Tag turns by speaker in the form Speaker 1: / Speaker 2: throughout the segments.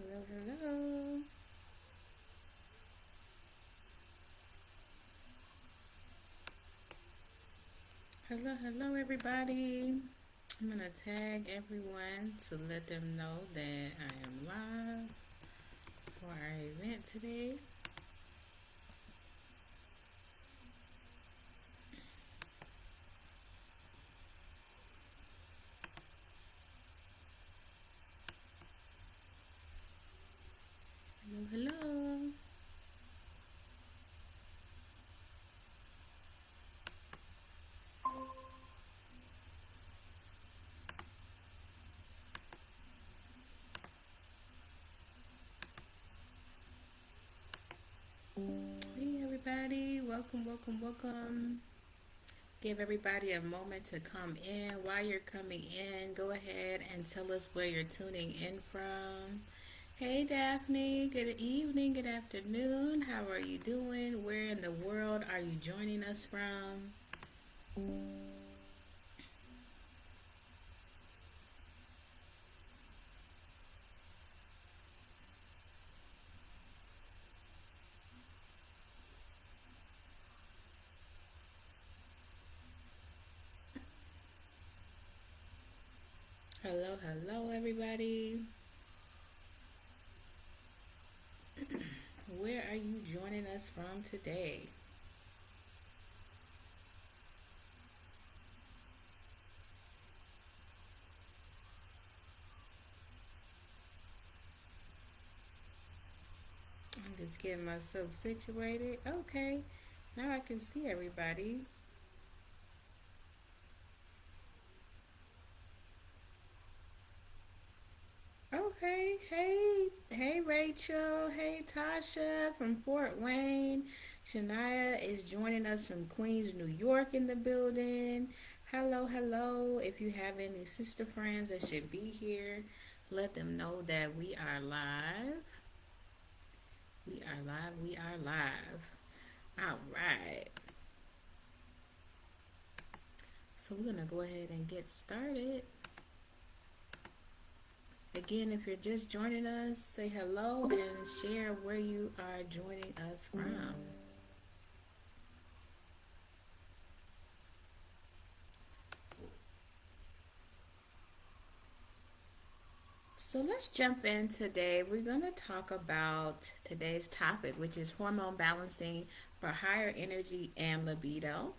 Speaker 1: Hello, hello. Hello, hello, everybody. I'm going to tag everyone to let them know that I am live for our event today. Hello, hello. Hey, everybody. Welcome, welcome, welcome. Give everybody a moment to come in. While you're coming in, go ahead and tell us where you're tuning in from. Hey, Daphne. Good evening, good afternoon. How are you doing? Where in the world are you joining us from? Hello, hello, everybody. Where are you joining us from today? I'm just getting myself situated. Okay, now I can see everybody. Okay, hey Rachel, hey Tasha from Fort Wayne. Shania is joining us from Queens, New York in the building. Hello, hello. If you have any sister friends that should be here, let them know that we are live. We are live, we are live. All right. So we're going to go ahead and get started. Again, if you're just joining us, say hello and share where you are joining us from. So let's jump in today. We're going to talk about today's topic, which is hormone balancing for higher energy and libido.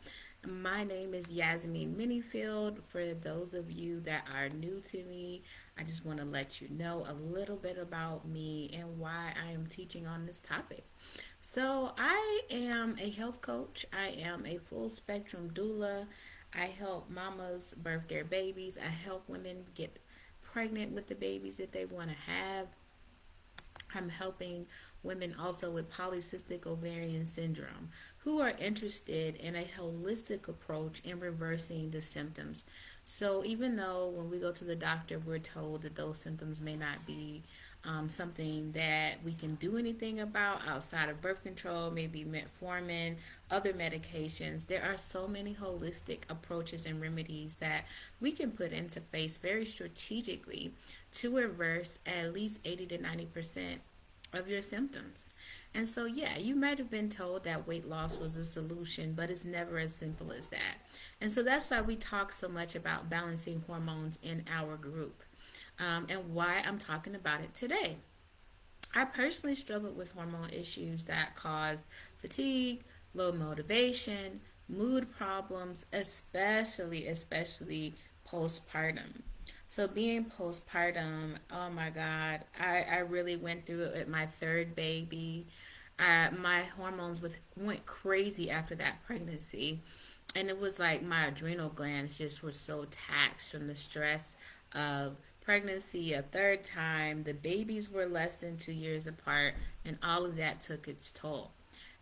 Speaker 1: My name is Yasmin Minifield. For those of you that are new to me, I just want to let you know a little bit about me and why I am teaching on this topic. So, I am a health coach, I am a full spectrum doula. I help mamas birth their babies, I help women get pregnant with the babies that they want to have. I'm helping women also with polycystic ovarian syndrome who are interested in a holistic approach in reversing the symptoms. So, even though when we go to the doctor, we're told that those symptoms may not be something that we can do anything about outside of birth control, maybe metformin, other medications. There are so many holistic approaches and remedies that we can put into place very strategically to reverse at least 80 to 90% of your symptoms. And so, yeah, you might have been told that weight loss was a solution, but it's never as simple as that. And so that's why we talk so much about balancing hormones in our group, and why I'm talking about it today. I personally struggled with hormone issues that caused fatigue, low motivation, mood problems, especially postpartum. So being postpartum, oh my God, I really went through it with my third baby. My hormones went crazy after that pregnancy. And it was like my adrenal glands just were so taxed from the stress of pregnancy a third time. The babies were less than 2 years apart, and all of that took its toll.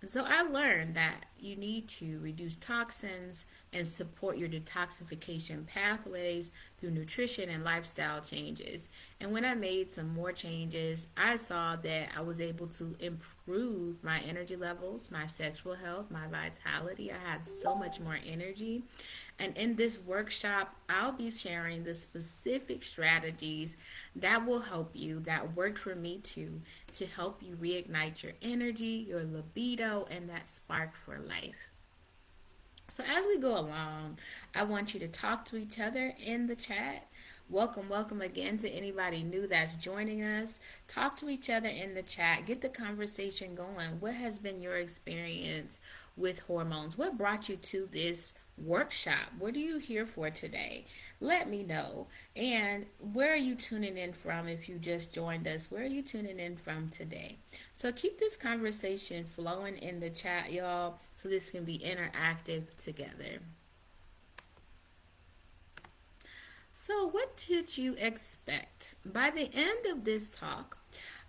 Speaker 1: And so I learned that you need to reduce toxins and support your detoxification pathways through nutrition and lifestyle changes. And when I made some more changes, I saw that I was able to improved my energy levels, my sexual health, my vitality. I had so much more energy. And in this workshop, I'll be sharing the specific strategies that will help you, that worked for me too, to help you reignite your energy, your libido, and that spark for life. So, as we go along, I want you to talk to each other in the chat. Welcome again to anybody new that's joining us. Talk to each other in the chat. Get the conversation going. What has been your experience with hormones? What brought you to this workshop? What are you here for today? Let me know. And where are you tuning in from if you just joined us? Where are you tuning in from today? So keep this conversation flowing in the chat, y'all, so this can be interactive together. So, what did you expect? By the end of this talk,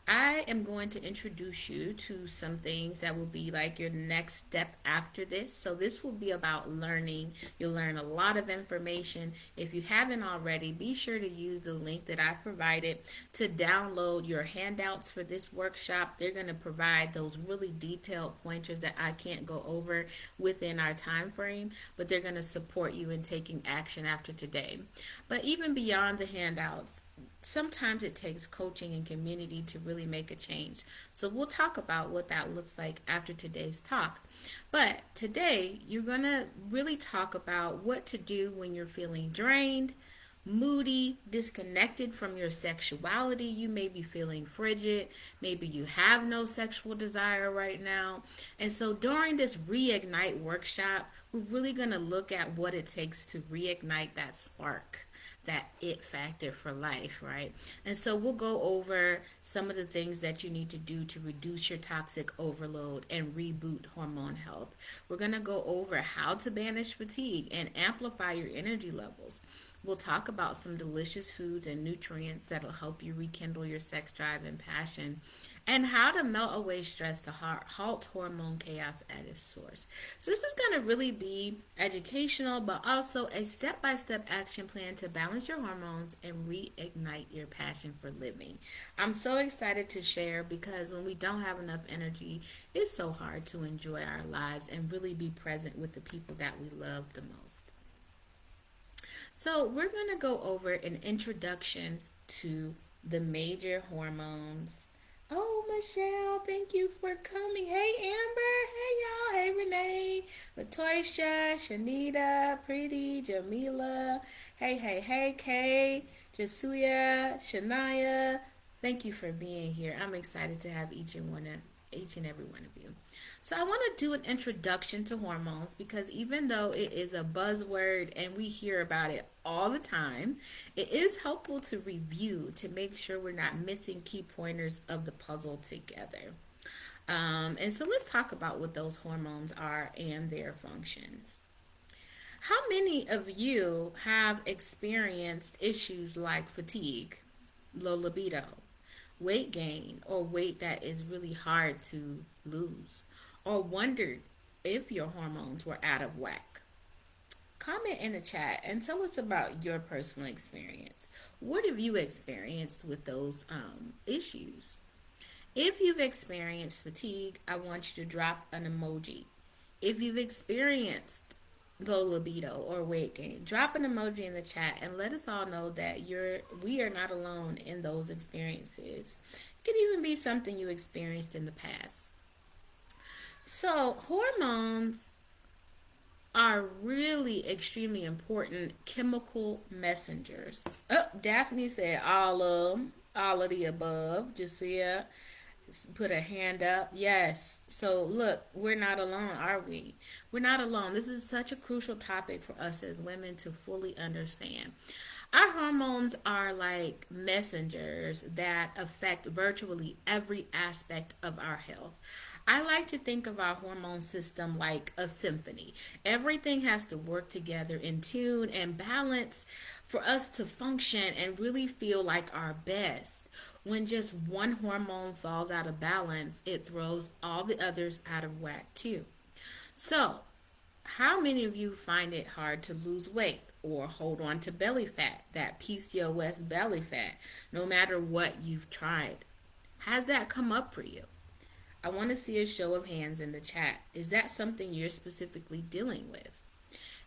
Speaker 1: I am going to introduce you to some things that will be like your next step after this. So, this will be about learning. You'll learn a lot of information. If you haven't already, be sure to use the link that I provided to download your handouts for this workshop. They're going to provide those really detailed pointers that I can't go over within our time frame, but they're going to support you in taking action after today. But even beyond the handouts, sometimes it takes coaching and community to really make a change. So we'll talk about what that looks like after today's talk. But today, you're going to really talk about what to do when you're feeling drained, moody, disconnected from your sexuality. You may be feeling frigid. Maybe you have no sexual desire right now. And so during this Reignite workshop, we're really going to look at what it takes to reignite that spark, that it factor for life, right? And so we'll go over some of the things that you need to do to reduce your toxic overload and reboot hormone health. We're going to go over how to banish fatigue and amplify your energy levels. We'll talk about some delicious foods and nutrients that'll help you rekindle your sex drive and passion, and how to melt away stress to halt hormone chaos at its source. So this is going to really be educational, but also a step-by-step action plan to balance your hormones and reignite your passion for living. I'm so excited to share, because when we don't have enough energy, it's so hard to enjoy our lives and really be present with the people that we love the most. So we're going to go over an introduction to the major hormones. Oh, Michelle, thank you for coming. Hey, Amber. Hey, y'all. Hey, Renee, Latoisha, Shanita, Pretty, Jamila. Hey, Kay, Jasuya, Shania. Thank you for being here. I'm excited to have each and every one of you. So I want to do an introduction to hormones, because even though it is a buzzword and we hear about it all the time, it is helpful to review to make sure we're not missing key pointers of the puzzle together. And so let's talk about what those hormones are and their functions. How many of you have experienced issues like fatigue, low libido, weight gain, or weight that is really hard to lose, or wondered if your hormones were out of whack? Comment in the chat and tell us about your personal experience. What have you experienced with those issues? If you've experienced fatigue, I want you to drop an emoji. If you've experienced low libido or weight gain, drop an emoji in the chat and let us all know that we are not alone in those experiences. It could even be something you experienced in the past. So hormones are really extremely important chemical messengers. Oh, Daphne said all of the above. Jasiah put a hand up. Yes. So look, we're not alone, are we? We're not alone. This is such a crucial topic for us as women to fully understand. Our hormones are like messengers that affect virtually every aspect of our health. I like to think of our hormone system like a symphony. Everything has to work together in tune and balance for us to function and really feel like our best. When just one hormone falls out of balance, it throws all the others out of whack too. So, how many of you find it hard to lose weight or hold on to belly fat, that PCOS belly fat, no matter what you've tried? Has that come up for you? I want to see a show of hands in the chat. Is that something you're specifically dealing with?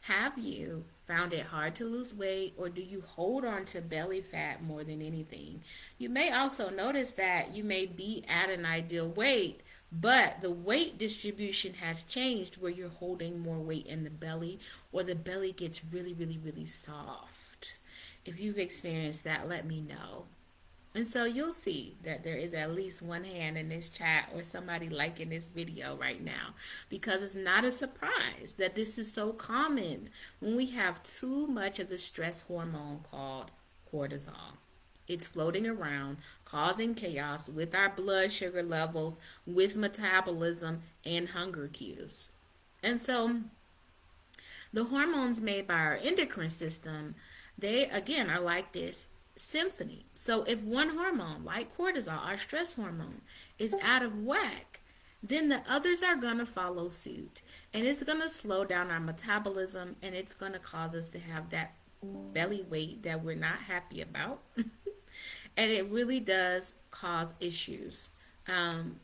Speaker 1: Have you found it hard to lose weight, or do you hold on to belly fat more than anything? You may also notice that you may be at an ideal weight, but the weight distribution has changed where you're holding more weight in the belly, or the belly gets really, really, really soft. If you've experienced that, let me know. And so you'll see that there is at least one hand in this chat or somebody liking this video right now, because it's not a surprise that this is so common when we have too much of the stress hormone called cortisol. It's floating around, causing chaos with our blood sugar levels, with metabolism, and hunger cues. And so the hormones made by our endocrine system, they again are like this symphony. So if one hormone, like cortisol, our stress hormone, is out of whack, then the others are going to follow suit. And it's going to slow down our metabolism, and it's going to cause us to have that belly weight that we're not happy about. And it really does cause issues. Um,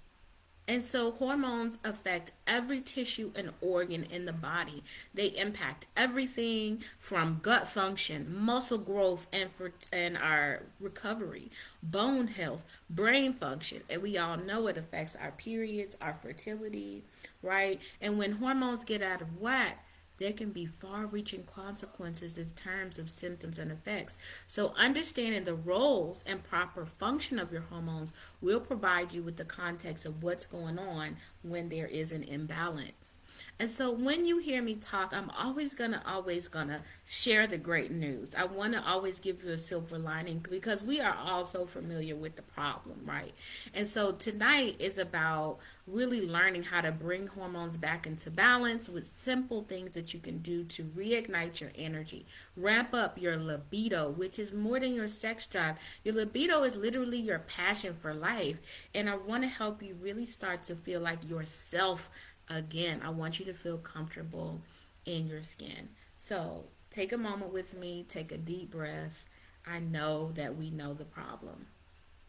Speaker 1: and so hormones affect every tissue and organ in the body. They impact everything from gut function, muscle growth, and our recovery, bone health, brain function. And we all know it affects our periods, our fertility, right? And when hormones get out of whack, there can be far reaching consequences in terms of symptoms and effects. So, understanding the roles and proper function of your hormones will provide you with the context of what's going on when there is an imbalance. And so when you hear me talk, I'm always gonna share the great news. I want to always give you a silver lining because we are all so familiar with the problem, right? And so tonight is about really learning how to bring hormones back into balance with simple things that you can do to reignite your energy, ramp up your libido, which is more than your sex drive. Your libido is literally your passion for life. And I want to help you really start to feel like yourself again. I want you to feel comfortable in your skin. So take a moment with me, take a deep breath. I know that we know the problem.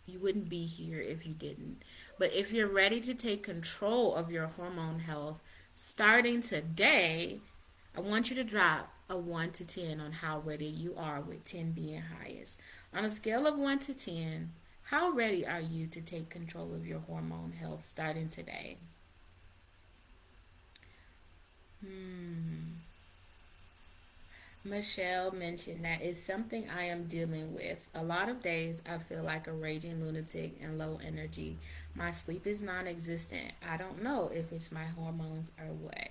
Speaker 1: You wouldn't be here if you didn't. But if you're ready to take control of your hormone health starting today, I want you to drop a 1 to 10 on how ready you are, with 10 being highest. On a scale of 1 to 10, how ready are you to take control of your hormone health starting today? Michelle mentioned that it's something I am dealing with. A lot of days I feel like a raging lunatic and low energy. My sleep is non existent. I don't know if it's my hormones or what.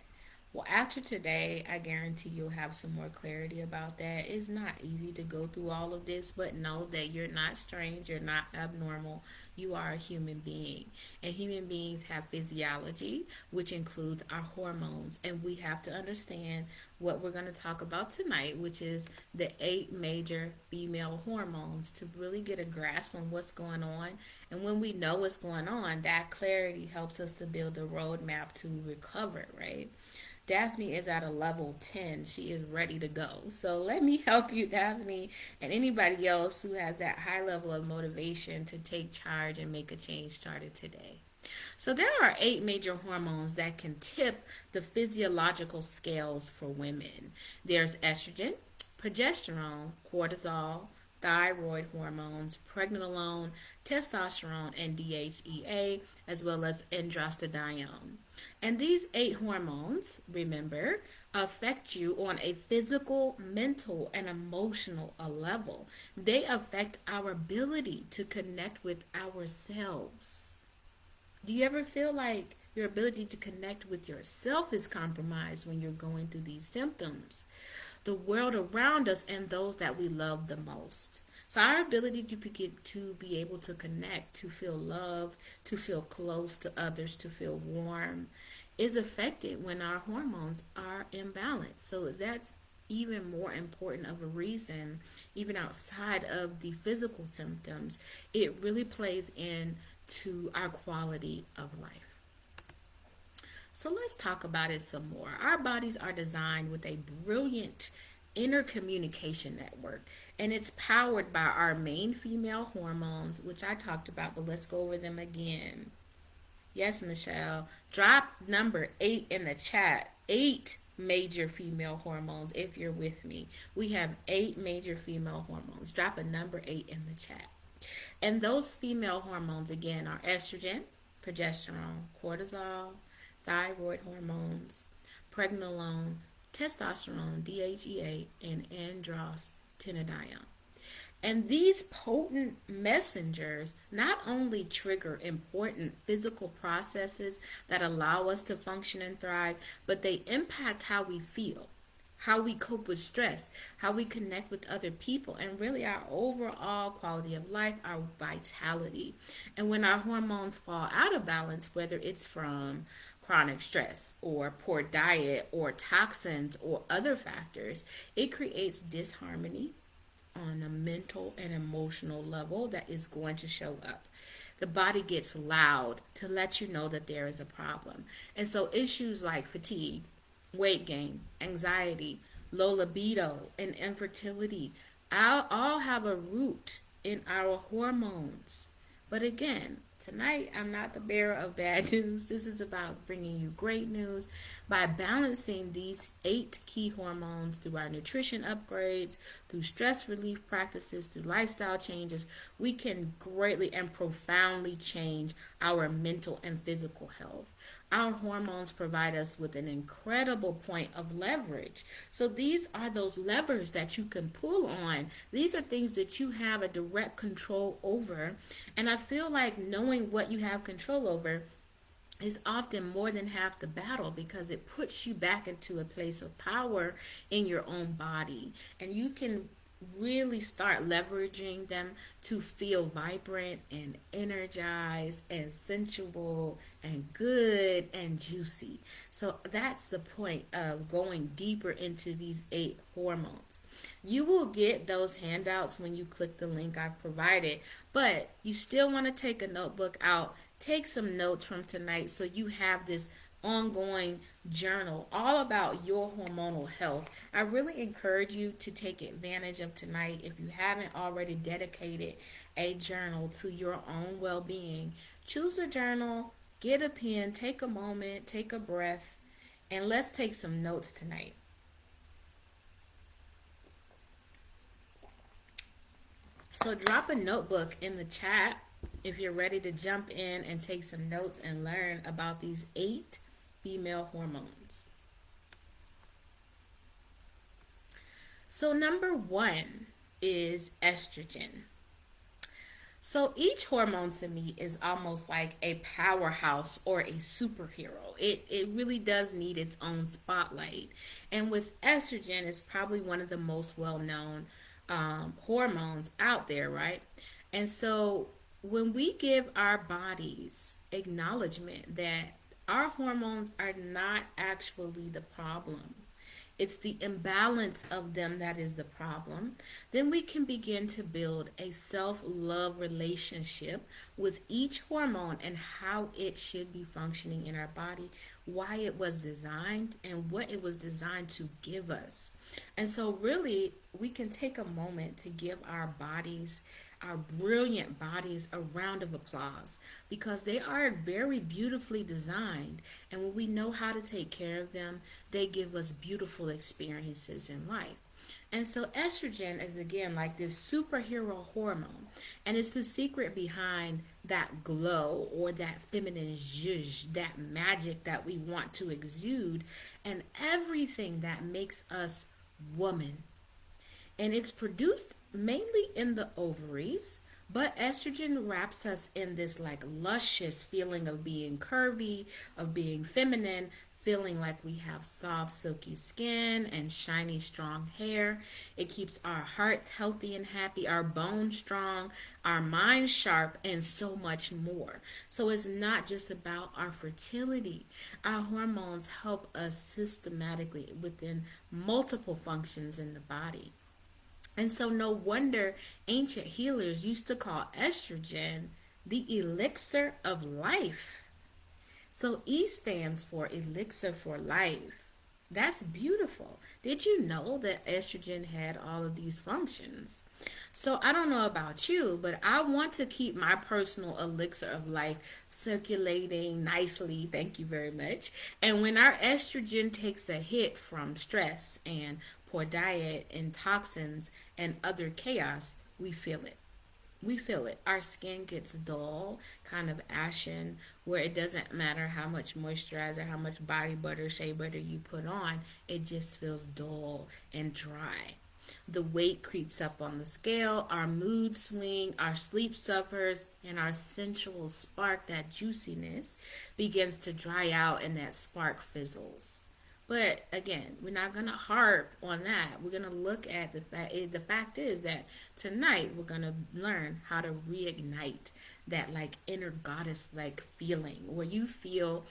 Speaker 1: Well, after today, I guarantee you'll have some more clarity about that. It's not easy to go through all of this, but know that you're not strange, you're not abnormal. You are a human being. And human beings have physiology, which includes our hormones. And we have to understand what we're going to talk about tonight, which is the 8 major female hormones, to really get a grasp on what's going on. And when we know what's going on, that clarity helps us to build a roadmap to recover, right? Daphne is at a level 10. She is ready to go. So let me help you, Daphne, and anybody else who has that high level of motivation to take charge and make a change started today. So there are 8 major hormones that can tip the physiological scales for women. There's estrogen, progesterone, cortisol, thyroid hormones, pregnenolone, testosterone, and DHEA, as well as androstenedione. And these 8 hormones, remember, affect you on a physical, mental, and emotional level. They affect our ability to connect with ourselves. Do you ever feel like your ability to connect with yourself is compromised when you're going through these symptoms? The world around us and those that we love the most. So our ability to be able to connect, to feel love, to feel close to others, to feel warm, is affected when our hormones are imbalanced. So that's even more important of a reason, even outside of the physical symptoms. It really plays into our quality of life. So let's talk about it some more. Our bodies are designed with a brilliant inner communication network, and it's powered by our main female hormones, which I talked about, but let's go over them again. Yes, Michelle. Drop number 8 in the chat. 8 major female hormones, if you're with me. We have 8 major female hormones. Drop a number 8 in the chat. And those female hormones, again, are estrogen, progesterone, cortisol, thyroid hormones, pregnenolone, testosterone, DHEA, and androstenedione. And these potent messengers not only trigger important physical processes that allow us to function and thrive, but they impact how we feel, how we cope with stress, how we connect with other people, and really our overall quality of life, our vitality. And when our hormones fall out of balance, whether it's from chronic stress or poor diet or toxins or other factors, it creates disharmony on a mental and emotional level that is going to show up. The body gets loud to let you know that there is a problem. And so issues like fatigue, weight gain, anxiety, low libido, and infertility all have a root in our hormones. But again, tonight I'm not the bearer of bad news. This is about bringing you great news by balancing these 8 key hormones through our nutrition upgrades, through stress relief practices, through lifestyle changes. We can greatly and profoundly change our mental and physical health. Our hormones provide us with an incredible point of leverage. So these are those levers that you can pull on. These are things that you have a direct control over. And I feel like knowing what you have control over is often more than half the battle, because it puts you back into a place of power in your own body. And you can really start leveraging them to feel vibrant and energized and sensual and good and juicy. So that's the point of going deeper into these 8 hormones. You will get those handouts when you click the link I've provided, but you still want to take a notebook out, take some notes from tonight so you have this ongoing journal all about your hormonal health. I really encourage you to take advantage of tonight. If you haven't already dedicated a journal to your own well-being, choose a journal, get a pen, take a moment, take a breath, and let's take some notes tonight. So drop a notebook in the chat if you're ready to jump in and take some notes and learn about these 8 female hormones. So number 1 is estrogen. So each hormone to me is almost like a powerhouse or a superhero. It really does need its own spotlight. And with estrogen, it's probably one of the most well-known hormones out there, right? And so when we give our bodies acknowledgement that our hormones are not actually the problem, it's the imbalance of them that is the problem, then we can begin to build a self-love relationship with each hormone and how it should be functioning in our body, why it was designed, and what it was designed to give us. And so really, we can take a moment to give our bodies, our brilliant bodies, a round of applause, because they are very beautifully designed, and when we know how to take care of them, they give us beautiful experiences in life. And so estrogen is again like this superhero hormone, and it's the secret behind that glow or that feminine zhuzh, that magic that we want to exude, and everything that makes us woman. And it's produced mainly in the ovaries, but estrogen wraps us in this like luscious feeling of being curvy, of being feminine, feeling like we have soft, silky skin and shiny, strong hair. It keeps our hearts healthy and happy, our bones strong, our minds sharp, and so much more. So it's not just about our fertility. Our hormones help us systematically within multiple functions in the body. And so no wonder ancient healers used to call estrogen the elixir of life. So E stands for elixir for life. That's beautiful. Did you know that estrogen had all of these functions? So I don't know about you, but I want to keep my personal elixir of life circulating nicely. Thank you very much. And when our estrogen takes a hit from stress and poor diet and toxins and other chaos, we feel it. We feel it. Our skin gets dull, kind of ashen, where it doesn't matter how much moisturizer, how much body butter, shea butter you put on, it just feels dull and dry. The weight creeps up on the scale, our mood swing, our sleep suffers, and our sensual spark, that juiciness, begins to dry out and that spark fizzles. But again, we're not going to harp on that. We're going to look at the fact. The fact is that tonight we're going to learn how to reignite that like inner goddess like feeling where you feel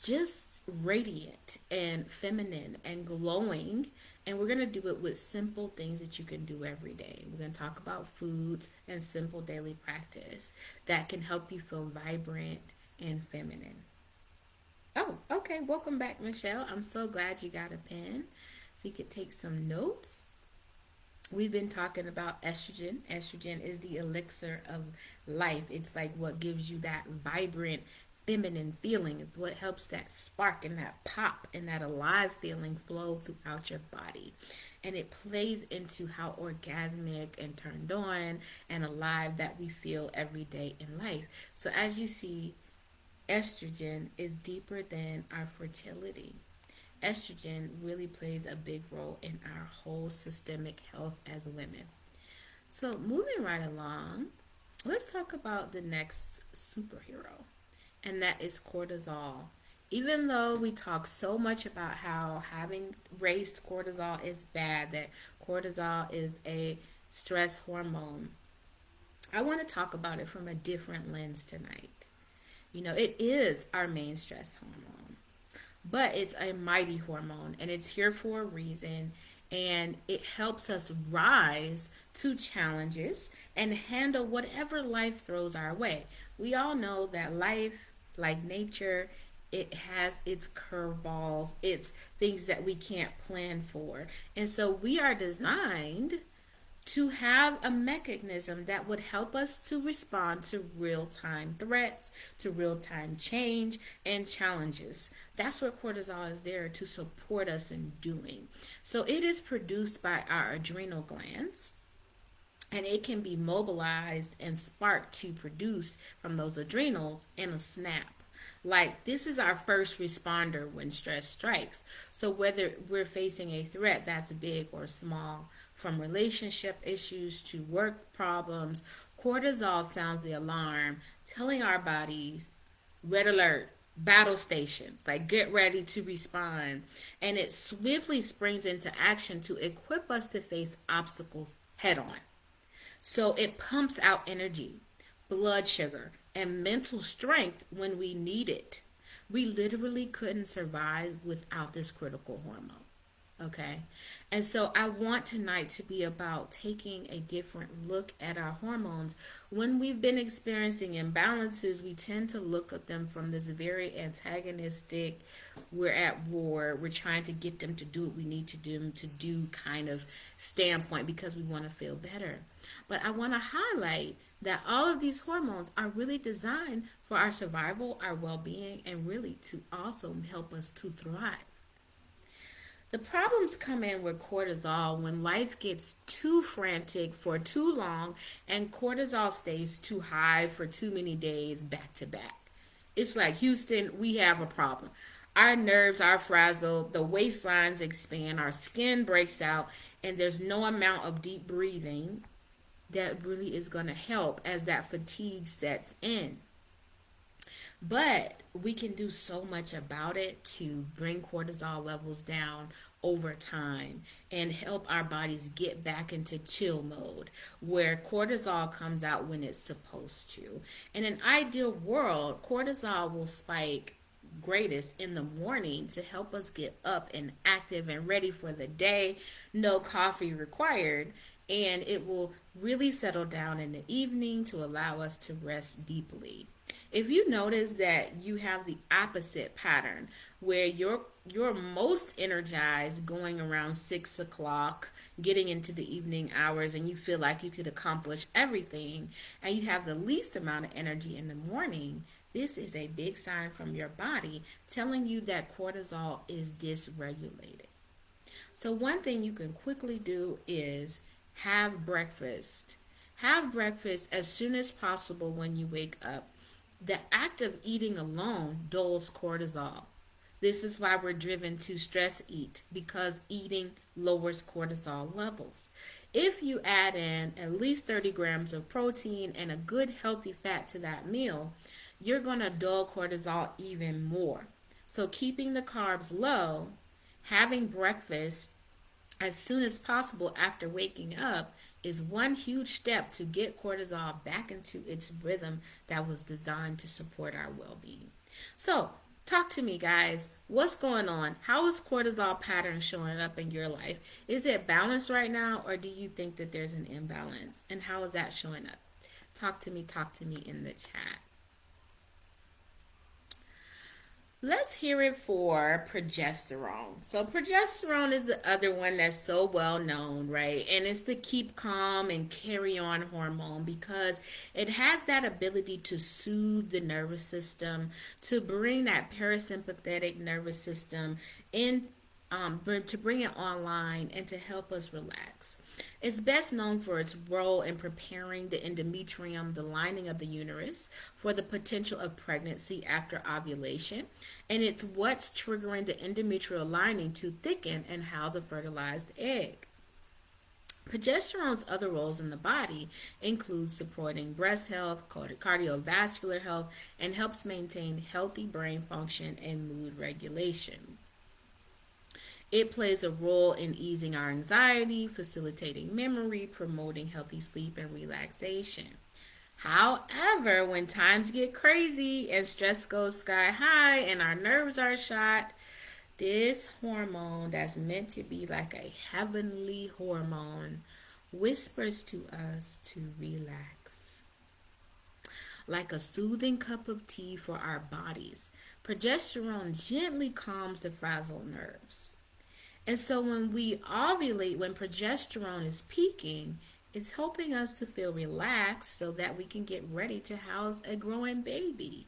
Speaker 1: just radiant and feminine and glowing. And we're going to do it with simple things that you can do every day. We're going to talk about foods and simple daily practice that can help you feel vibrant and feminine. Oh, okay. Welcome back, Michelle. I'm so glad you got a pen so you could take some notes. We've been talking about estrogen. Estrogen is the elixir of life. It's like what gives you that vibrant feminine feeling. It's what helps that spark and that pop and that alive feeling flow throughout your body. And it plays into how orgasmic and turned on and alive that we feel every day in life. So as you see, estrogen is deeper than our fertility. Estrogen really plays a big role in our whole systemic health as women. So, moving right along, let's talk about the next superhero, and that is cortisol. Even though we talk so much about how having raised cortisol is bad, that cortisol is a stress hormone, I want to talk about it from a different lens tonight. You know, it is our main stress hormone, but it's a mighty hormone and it's here for a reason. And it helps us rise to challenges and handle whatever life throws our way. We all know that life, like nature, it has its curveballs, it's things that we can't plan for. And so we are designed to have a mechanism that would help us to respond to real time threats, to real time change and challenges. That's what cortisol is there to support us in doing. So it is produced by our adrenal glands, and it can be mobilized and sparked to produce from those adrenals in a snap. Like, this is our first responder when stress strikes. So whether we're facing a threat that's big or small, from relationship issues to work problems, cortisol sounds the alarm, telling our bodies, red alert, battle stations, like get ready to respond. And it swiftly springs into action to equip us to face obstacles head on. So it pumps out energy, blood sugar, and mental strength when we need it. We literally couldn't survive without this critical hormone. Okay. And so I want tonight to be about taking a different look at our hormones. When we've been experiencing imbalances, we tend to look at them from this very antagonistic, we're at war, we're trying to get them to do what we need to do them to do kind of standpoint because we want to feel better. But I want to highlight that all of these hormones are really designed for our survival, our well-being, and really to also help us to thrive. The problems come in with cortisol when life gets too frantic for too long and cortisol stays too high for too many days back to back. It's like, Houston, we have a problem. Our nerves are frazzled, the waistlines expand, our skin breaks out, and there's no amount of deep breathing that really is going to help as that fatigue sets in. But we can do so much about it to bring cortisol levels down over time and help our bodies get back into chill mode where cortisol comes out when it's supposed to. In an ideal world, cortisol will spike greatest in the morning to help us get up and active and ready for the day. No coffee required. And it will really settle down in the evening to allow us to rest deeply. If you notice that you have the opposite pattern where you're most energized going around 6 o'clock, getting into the evening hours, and you feel like you could accomplish everything, and you have the least amount of energy in the morning, this is a big sign from your body telling you that cortisol is dysregulated. So, one thing you can quickly do is have breakfast. Have breakfast as soon as possible when you wake up. The act of eating alone dulls cortisol. This is why we're driven to stress eat, because eating lowers cortisol levels. If you add in at least 30 grams of protein and a good healthy fat to that meal, you're going to dull cortisol even more. So, keeping the carbs low, having breakfast as soon as possible after waking up is one huge step to get cortisol back into its rhythm that was designed to support our well being. So, talk to me, guys. What's going on? How is cortisol pattern showing up in your life? Is it balanced right now, or do you think that there's an imbalance? And how is that showing up? Talk to me in the chat. Let's hear it for progesterone. So, progesterone is the other one that's so well known, right? And it's the keep calm and carry on hormone because it has that ability to soothe the nervous system, to bring that parasympathetic nervous system in, to bring it online and to help us relax. It's best known for its role in preparing the endometrium, the lining of the uterus, for the potential of pregnancy after ovulation. And it's what's triggering the endometrial lining to thicken and house a fertilized egg. Progesterone's other roles in the body include supporting breast health, cardiovascular health, and helps maintain healthy brain function and mood regulation. It plays a role in easing our anxiety, facilitating memory, promoting healthy sleep and relaxation. However, when times get crazy and stress goes sky high and our nerves are shot, this hormone that's meant to be like a heavenly hormone whispers to us to relax. Like a soothing cup of tea for our bodies, progesterone gently calms the frazzled nerves. And so when we ovulate, when progesterone is peaking, it's helping us to feel relaxed so that we can get ready to house a growing baby.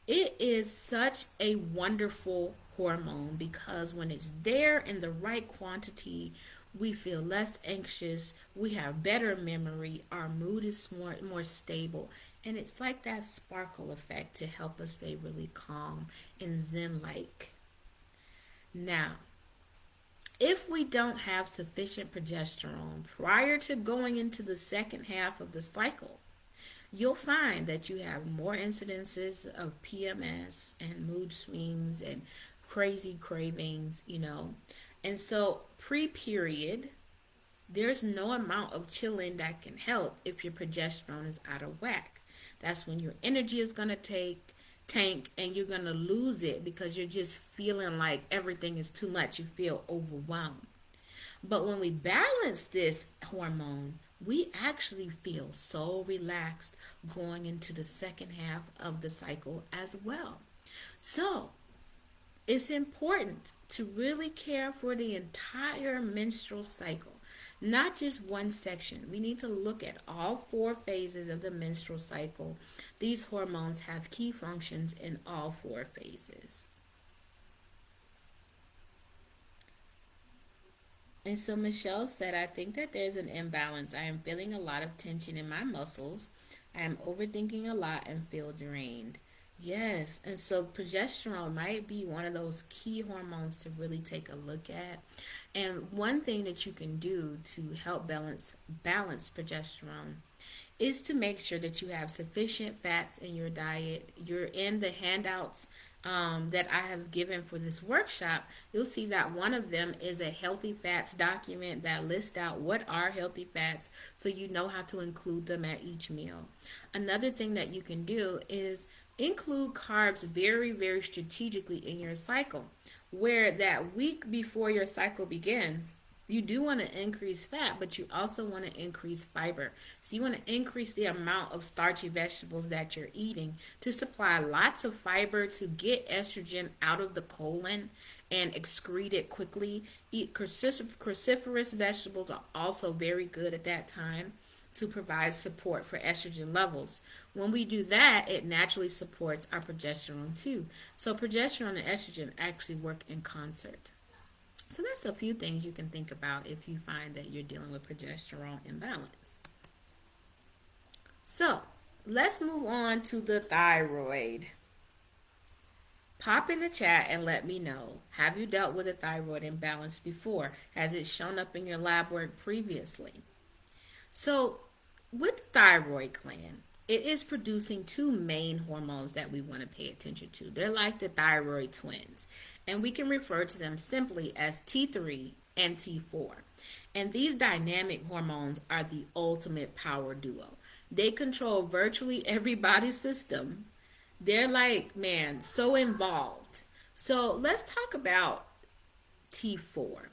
Speaker 1: It is such a wonderful hormone because when it's there in the right quantity, we feel less anxious, we have better memory, our mood is more stable, and it's like that sparkle effect to help us stay really calm and zen-like. Now, if we don't have sufficient progesterone prior to going into the second half of the cycle, you'll find that you have more incidences of PMS and mood swings and crazy cravings. And so, pre-period, there's no amount of chilling that can help if your progesterone is out of whack. That's when your energy is going to tank and you're going to lose it because you're just feeling like everything is too much. You feel overwhelmed. But when we balance this hormone, we actually feel so relaxed going into the second half of the cycle as well. So, it's important to really care for the entire menstrual cycle, not just one section. We need to look at all 4 phases of the menstrual cycle. These hormones have key functions in all 4 phases. And so Michelle said, I think that there's an imbalance. I am feeling a lot of tension in my muscles. I am overthinking a lot and feel drained. Yes, and so progesterone might be one of those key hormones to really take a look at. And one thing that you can do to help balance progesterone is to make sure that you have sufficient fats in your diet. You're in the handouts that I have given for this workshop. You'll see that one of them is a healthy fats document that lists out what are healthy fats so you know how to include them at each meal. Another thing that you can do is include carbs very, very strategically in your cycle, where that week before your cycle begins, You do want to increase fat, but you also want to increase fiber. So you want to increase the amount of starchy vegetables that you're eating to supply lots of fiber to get estrogen out of the colon and excrete it quickly. Eat cruciferous vegetables are also very good at that time to provide support for estrogen levels. When we do that, it naturally supports our progesterone too. So progesterone and estrogen actually work in concert. So that's a few things you can think about if you find that you're dealing with progesterone imbalance. So let's move on to the thyroid. Pop in the chat and let me know. Have you dealt with a thyroid imbalance before? Has it shown up in your lab work previously? So with the thyroid gland, it is producing two main hormones that we want to pay attention to. They're like the thyroid twins, and we can refer to them simply as T3 and T4. And these dynamic hormones are the ultimate power duo. They control virtually every body system. They're like, man, so involved. So let's talk about T4.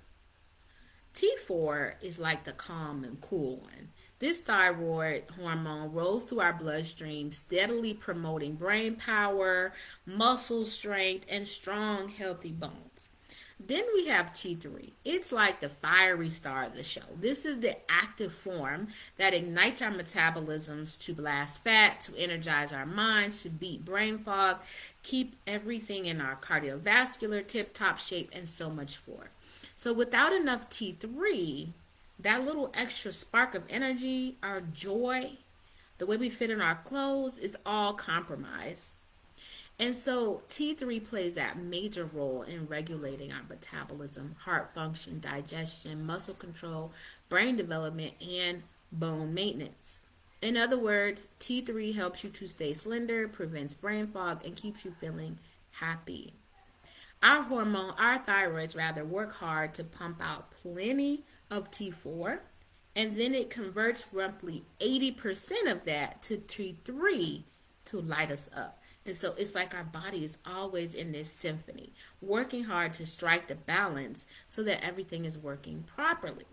Speaker 1: T4 is like the calm and cool one. This thyroid hormone rolls through our bloodstream, steadily promoting brain power, muscle strength, and strong, healthy bones. Then we have T3. It's like the fiery star of the show. This is the active form that ignites our metabolisms to blast fat, to energize our minds, to beat brain fog, keep everything in our cardiovascular tip-top shape, and so much more. So without enough T3, that little extra spark of energy, our joy, the way we fit in our clothes is all compromised. And so T3 plays that major role in regulating our metabolism, heart function, digestion, muscle control, brain development, and bone maintenance. In other words, T3 helps you to stay slender, prevents brain fog, and keeps you feeling happy. Our thyroids rather, work hard to pump out plenty of T4, and then it converts roughly 80% of that to T3 to light us up. And so it's like our body is always in this symphony, working hard to strike the balance so that everything is working properly.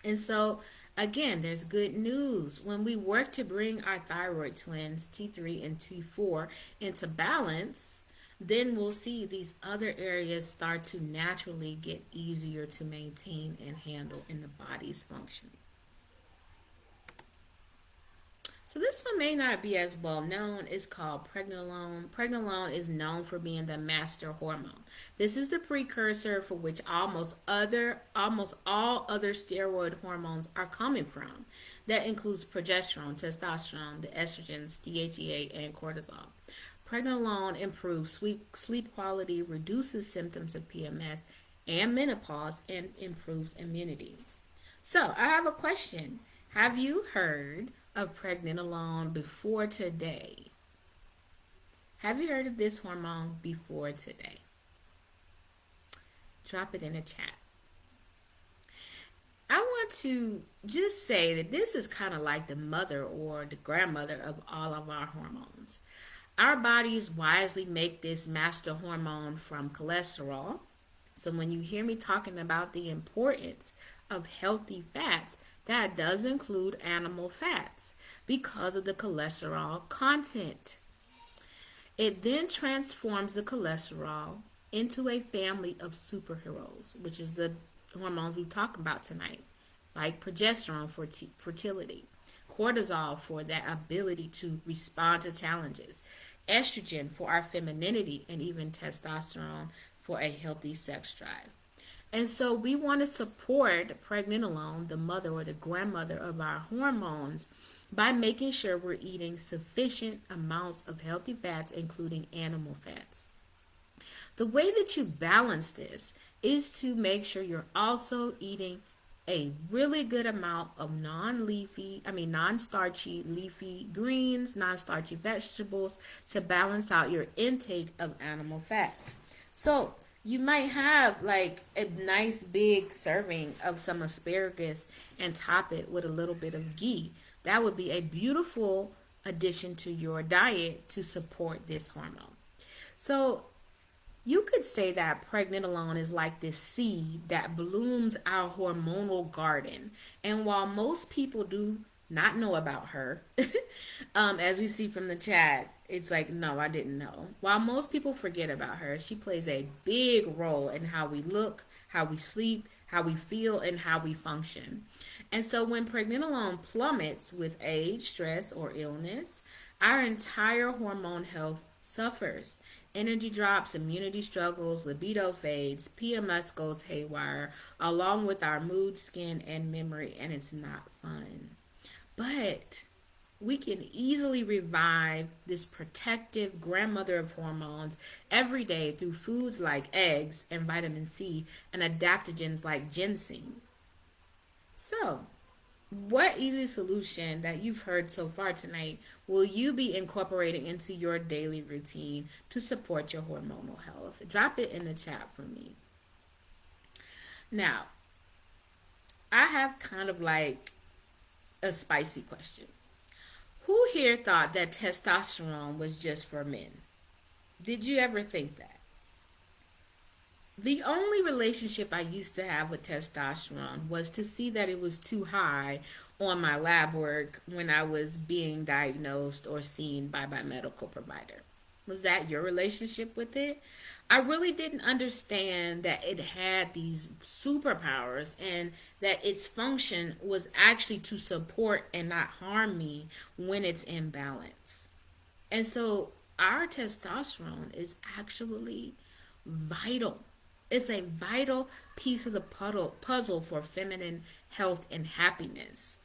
Speaker 1: And so, again, there's good news. When we work to bring our thyroid twins, T3 and T4, into balance, then we'll see these other areas start to naturally get easier to maintain and handle in the body's function. So this one may not be as well known. It's called pregnenolone. Pregnenolone is known for being the master hormone. This is the precursor for which almost all other steroid hormones are coming from. That includes progesterone, testosterone, the estrogens, DHEA, and cortisol. Pregnenolone improves sleep quality, reduces symptoms of PMS and menopause, and improves immunity. So I have a question. Have you heard of pregnenolone before today? Have you heard of this hormone before today? Drop it in the chat. I want to just say that this is kind of like the mother or the grandmother of all of our hormones. Our bodies wisely make this master hormone from cholesterol. So when you hear me talking about the importance of healthy fats, that does include animal fats because of the cholesterol content. It then transforms the cholesterol into a family of superheroes, which is the hormones we talk about tonight, like progesterone for fertility, cortisol for that ability to respond to challenges, estrogen for our femininity, and even testosterone for a healthy sex drive. And so we want to support pregnenolone, the mother or the grandmother of our hormones, by making sure we're eating sufficient amounts of healthy fats, including animal fats. The way that you balance this is to make sure you're also eating a really good amount of non-starchy leafy greens, non-starchy vegetables to balance out your intake of animal fats. So you might have like a nice big serving of some asparagus and top it with a little bit of ghee. That would be a beautiful addition to your diet to support this hormone. So You could say that pregnenolone is like this seed that blooms our hormonal garden. And while most people do not know about her, as we see from the chat, it's like, no, I didn't know. While most people forget about her, she plays a big role in how we look, how we sleep, how we feel, and how we function. And so when pregnenolone plummets with age, stress, or illness, our entire hormone health suffers. Energy drops, immunity struggles, libido fades, PMS goes haywire, along with our mood, skin, and memory, and it's not fun. But we can easily revive this protective grandmother of hormones every day through foods like eggs and vitamin C and adaptogens like ginseng. So, what easy solution that you've heard so far tonight will you be incorporating into your daily routine to support your hormonal health? Drop it in the chat for me. Now, I have kind of like a spicy question. Who here thought that testosterone was just for men? Did you ever think that? The only relationship I used to have with testosterone was to see that it was too high on my lab work when I was being diagnosed or seen by my medical provider. Was that your relationship with it? I really didn't understand that it had these superpowers and that its function was actually to support and not harm me when it's in balance. And so our testosterone is actually vital. It's a vital piece of the puzzle for feminine health and happiness.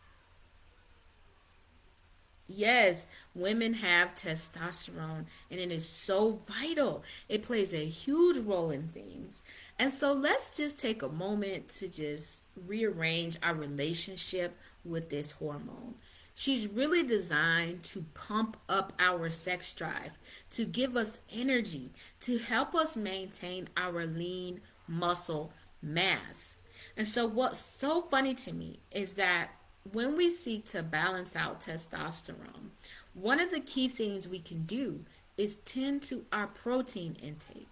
Speaker 1: Yes, women have testosterone and it is so vital. It plays a huge role in things. And so let's just take a moment to just rearrange our relationship with this hormone. She's really designed to pump up our sex drive, to give us energy, to help us maintain our lean muscle mass. And so, what's so funny to me is that when we seek to balance out testosterone, one of the key things we can do is tend to our protein intake.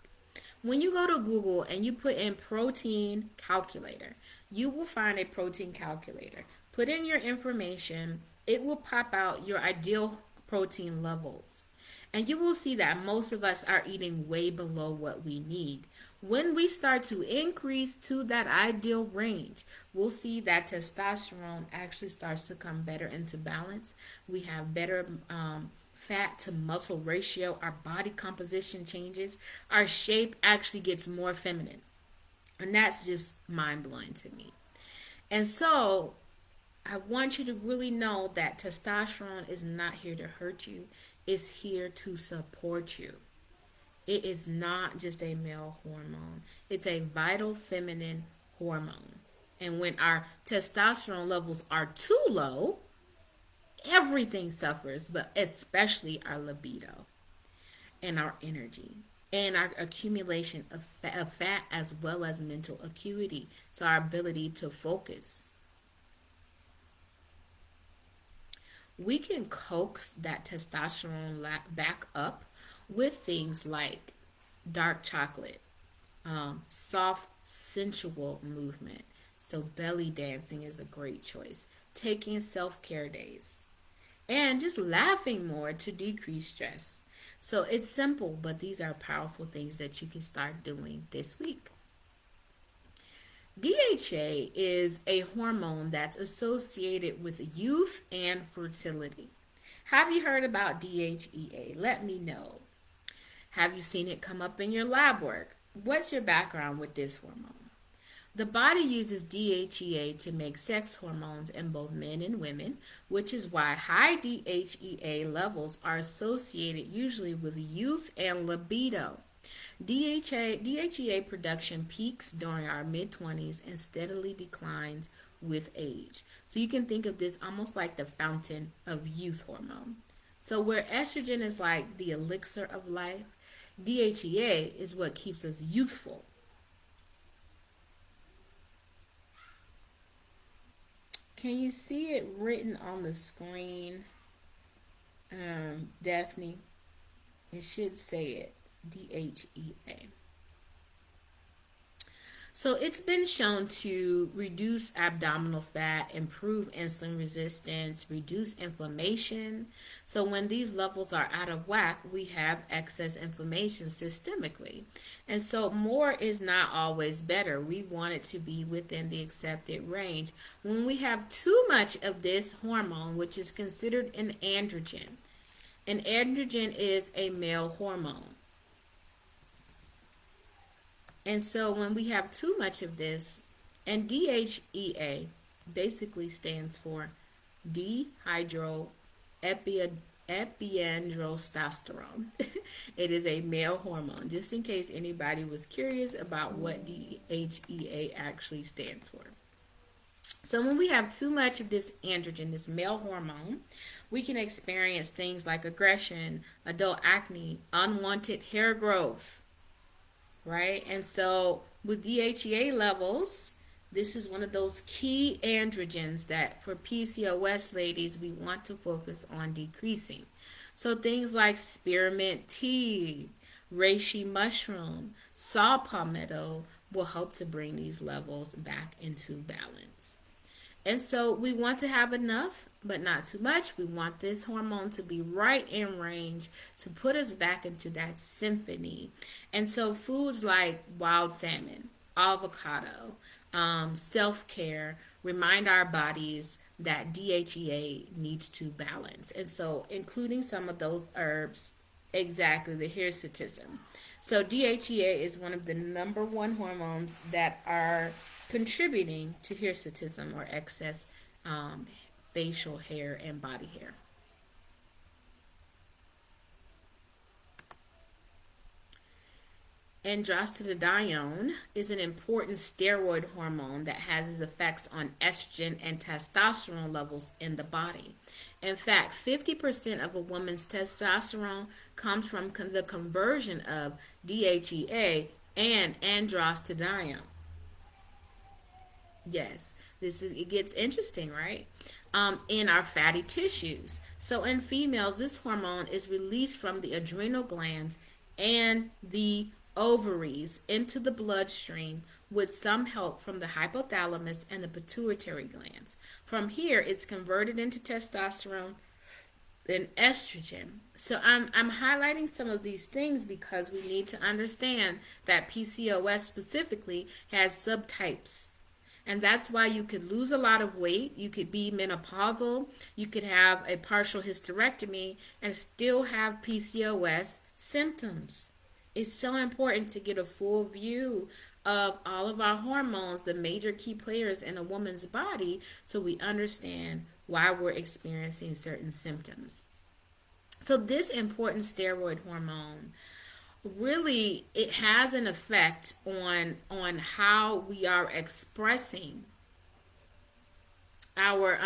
Speaker 1: When you go to Google and you put in protein calculator, you will find a protein calculator. Put in your information, it will pop out your ideal protein levels. And you will see that most of us are eating way below what we need. When we start to increase to that ideal range, we'll see that testosterone actually starts to come better into balance. We have better fat to muscle ratio. Our body composition changes. Our shape actually gets more feminine. And that's just mind blowing to me. And so I want you to really know that testosterone is not here to hurt you, it's here to support you. It is not just a male hormone, it's a vital feminine hormone. And when our testosterone levels are too low, everything suffers, but especially our libido and our energy and our accumulation of fat as well as mental acuity. So, our ability to focus. We can coax that testosterone back up with things like dark chocolate, soft, sensual movement. So, belly dancing is a great choice. Taking self care days and just laughing more to decrease stress. So, it's simple, but these are powerful things that you can start doing this week. DHA is a hormone that's associated with youth and fertility. Have you heard about DHEA? Let me know. Have you seen it come up in your lab work? What's your background with this hormone? The body uses DHEA to make sex hormones in both men and women, which is why high DHEA levels are associated usually with youth and libido. DHEA production peaks during our mid 20s and steadily declines with age. So you can think of this almost like the fountain of youth hormone. So where estrogen is like the elixir of life, DHEA is what keeps us youthful. Can you see it written on the screen, Daphne? It should say it. DHEA. So it's been shown to reduce abdominal fat, improve insulin resistance, reduce inflammation. So when these levels are out of whack, we have excess inflammation systemically. And so more is not always better. We want it to be within the accepted range. When we have too much of this hormone, which is considered an androgen is a male hormone. And so when we have too much of this, and DHEA basically stands for dehydroepiandrosterone. It is a male hormone, just in case anybody was curious about what DHEA actually stands for. So when we have too much of this androgen, this male hormone, we can experience things like aggression, adult acne, unwanted hair growth, right? And so with DHEA levels, this is one of those key androgens that for PCOS ladies, we want to focus on decreasing. So things like spearmint tea, reishi mushroom, saw palmetto will help to bring these levels back into balance. And so we want to have enough, but not too much. We want this hormone to be right in range to put us back into that symphony. And so foods like wild salmon, avocado, self-care remind our bodies that DHEA needs to balance. And so including some of those herbs, exactly, the hirsutism. So DHEA is one of the number one hormones that are contributing to hirsutism or excess facial hair and body hair. Androstenedione is an important steroid hormone that has its effects on estrogen and testosterone levels in the body. In fact, 50% of a woman's testosterone comes from the conversion of DHEA and androstenedione. Yes, it gets interesting, right? In our fatty tissues. So in females, this hormone is released from the adrenal glands and the ovaries into the bloodstream with some help from the hypothalamus and the pituitary glands. From here, it's converted into testosterone and estrogen. So I'm highlighting some of these things because we need to understand that PCOS specifically has subtypes. And that's why you could lose a lot of weight. You could be menopausal. You could have a partial hysterectomy and still have PCOS symptoms. It's so important to get a full view of all of our hormones, the major key players in a woman's body, so we understand why we're experiencing certain symptoms. So this important steroid hormone really it has an effect on how we are expressing our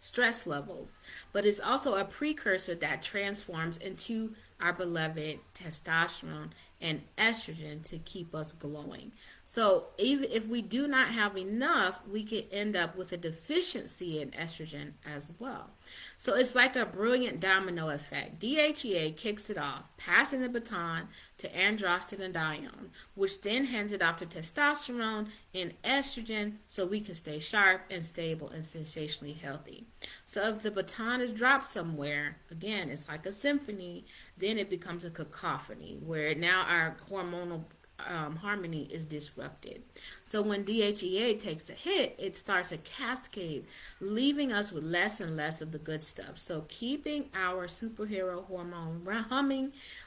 Speaker 1: stress levels, but it's also a precursor that transforms into our beloved testosterone and estrogen to keep us glowing. So even if we do not have enough, we could end up with a deficiency in estrogen as well. So it's like a brilliant domino effect. DHEA kicks it off, passing the baton to androstenedione, which then hands it off to testosterone and estrogen so we can stay sharp and stable and sensationally healthy. So if the baton is dropped somewhere, again, it's like a symphony, then it becomes a cacophony where now our hormonal harmony is disrupted. So when DHEA takes a hit, it starts a cascade, leaving us with less and less of the good stuff. So keeping our superhero hormone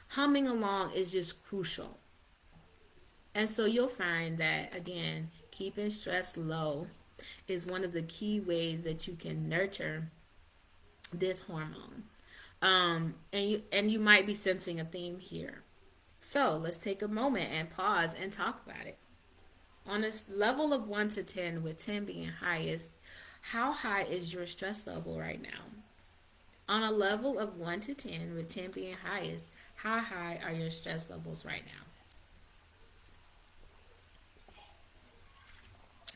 Speaker 1: humming along is just crucial. And so you'll find that, again, keeping stress low is one of the key ways that you can nurture this hormone. And you might be sensing a theme here. So let's take a moment and pause and talk about it. On a level of 1 to 10, with 10 being highest, how high is your stress level right now? On a level of 1 to 10, with 10 being highest, how high are your stress levels right now?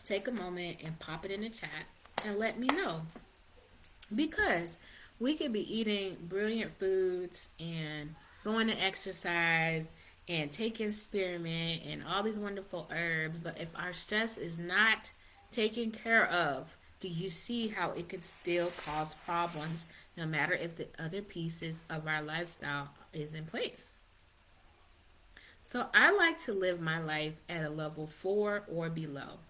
Speaker 1: Take a moment and pop it in the chat and let me know. Because we could be eating brilliant foods and going to exercise and taking spearmint and all these wonderful herbs, but if our stress is not taken care of, do you see how it could still cause problems no matter if the other pieces of our lifestyle is in place? So I like to live my life at a level 4 or below.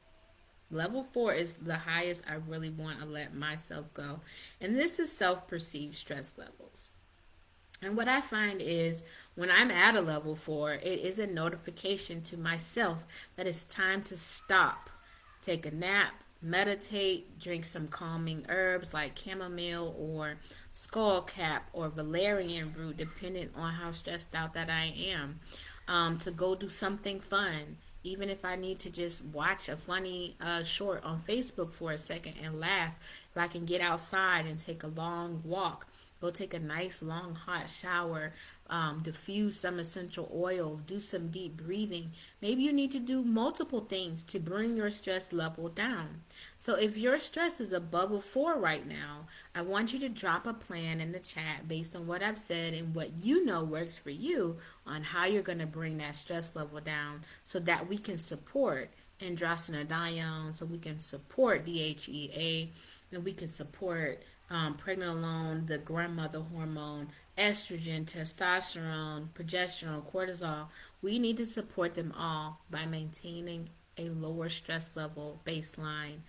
Speaker 1: Level 4 is the highest I really want to let myself go. And this is self perceived stress levels. And what I find is when I'm at a level 4, it is a notification to myself that it's time to stop, take a nap, meditate, drink some calming herbs like chamomile or skullcap or valerian root, depending on how stressed out that I am. To go do something fun, even if I need to just watch a funny short on Facebook for a second and laugh. If I can get outside and take a long walk, go take a nice long hot shower, diffuse some essential oils, do some deep breathing. Maybe you need to do multiple things to bring your stress level down. So if your stress is above a 4 right now, I want you to drop a plan in the chat based on what I've said and what you know works for you on how you're going to bring that stress level down so that we can support androstenedione, so we can support DHEA, and we can support pregnenolone, the grandmother hormone, estrogen, testosterone, progesterone, cortisol. We need to support them all by maintaining a lower stress level baseline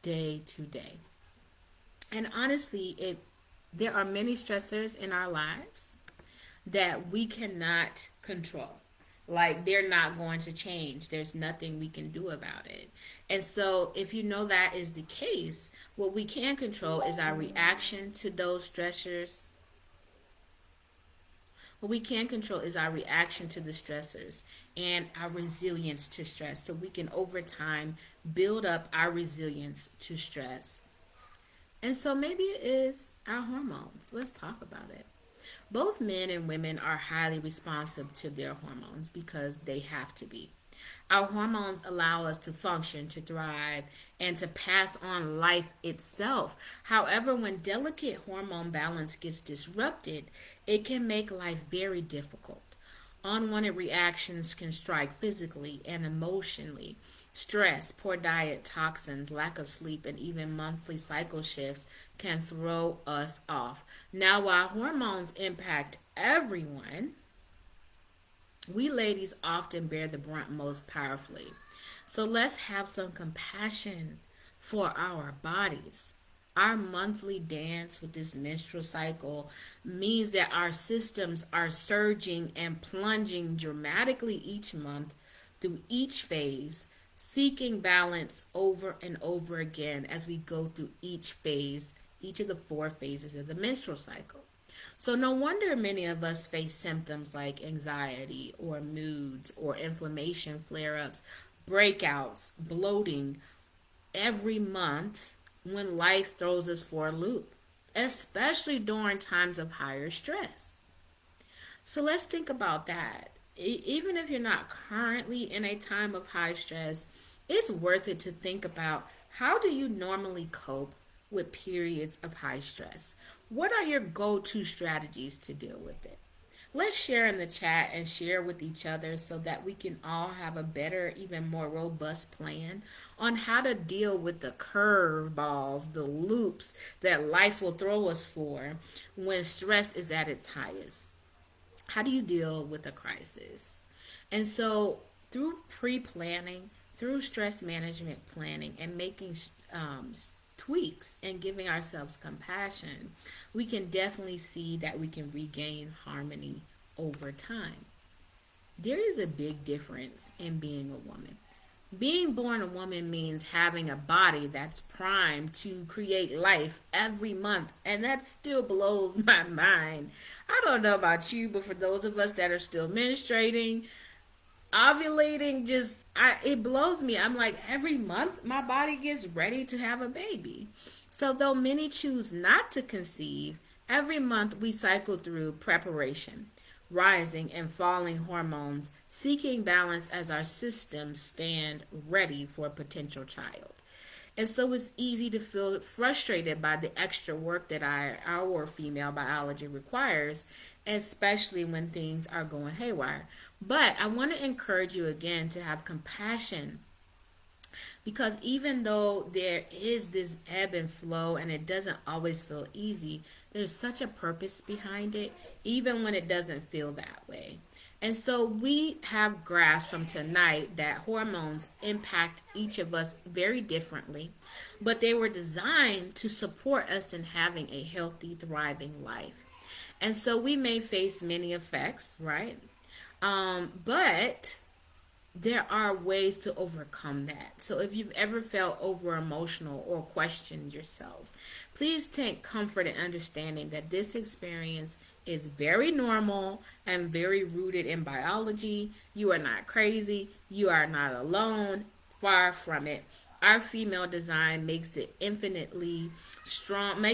Speaker 1: day to day. And honestly, there are many stressors in our lives that we cannot control. Like they're not going to change. There's nothing we can do about it. And so, if you know that is the case, what we can control is our reaction to those stressors. What we can control is our reaction to the stressors and our resilience to stress. So, we can over time build up our resilience to stress. And so, maybe it is our hormones. Let's talk about it. Both men and women are highly responsive to their hormones because they have to be. Our hormones allow us to function, to thrive, and to pass on life itself. However, when delicate hormone balance gets disrupted, it can make life very difficult. Unwanted reactions can strike physically and emotionally. Stress, poor diet, toxins, lack of sleep, and even monthly cycle shifts can throw us off. Now, while hormones impact everyone, we ladies often bear the brunt most powerfully. So let's have some compassion for our bodies. Our monthly dance with this menstrual cycle means that our systems are surging and plunging dramatically each month through each phase, seeking balance over and over again as we go through each phase, each of the 4 phases of the menstrual cycle. So, no wonder many of us face symptoms like anxiety or moods or inflammation flare ups, breakouts, bloating every month when life throws us for a loop, especially during times of higher stress. So, let's think about that. Even if you're not currently in a time of high stress, it's worth it to think about how do you normally cope with periods of high stress? What are your go-to strategies to deal with it? Let's share in the chat and share with each other so that we can all have a better, even more robust plan on how to deal with the curveballs, the loops that life will throw us for when stress is at its highest. How do you deal with a crisis? And so, through pre planning, through stress management planning, and making tweaks and giving ourselves compassion, we can definitely see that we can regain harmony over time. There is a big difference in being a woman. Being born a woman means having a body that's primed to create life every month, and that still blows my mind. I don't know about you, but for those of us that are still menstruating, ovulating, it blows me. I'm like, every month my body gets ready to have a baby. So though many choose not to conceive, every month we cycle through preparation, rising and falling hormones, seeking balance as our systems stand ready for a potential child. And so it's easy to feel frustrated by the extra work that our female biology requires, especially when things are going haywire. But I want to encourage you again to have compassion, because even though there is this ebb and flow and it doesn't always feel easy, there's such a purpose behind it, even when it doesn't feel that way. And so we have grasped from tonight that hormones impact each of us very differently, but they were designed to support us in having a healthy, thriving life. And so we may face many effects, right? But there are ways to overcome that. So if you've ever felt over emotional or questioned yourself, please take comfort in understanding that this experience is very normal and very rooted in biology. You are not crazy. You are not alone. Far from it. Our female design makes us infinitely strong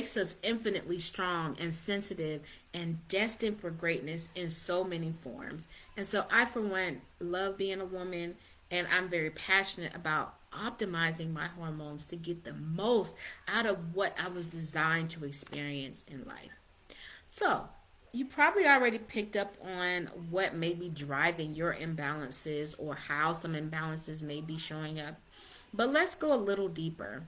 Speaker 1: and sensitive and destined for greatness in so many forms. And so I, for one, love being a woman, and I'm very passionate about optimizing my hormones to get the most out of what I was designed to experience in life. So, you probably already picked up on what may be driving your imbalances or how some imbalances may be showing up. But let's go a little deeper.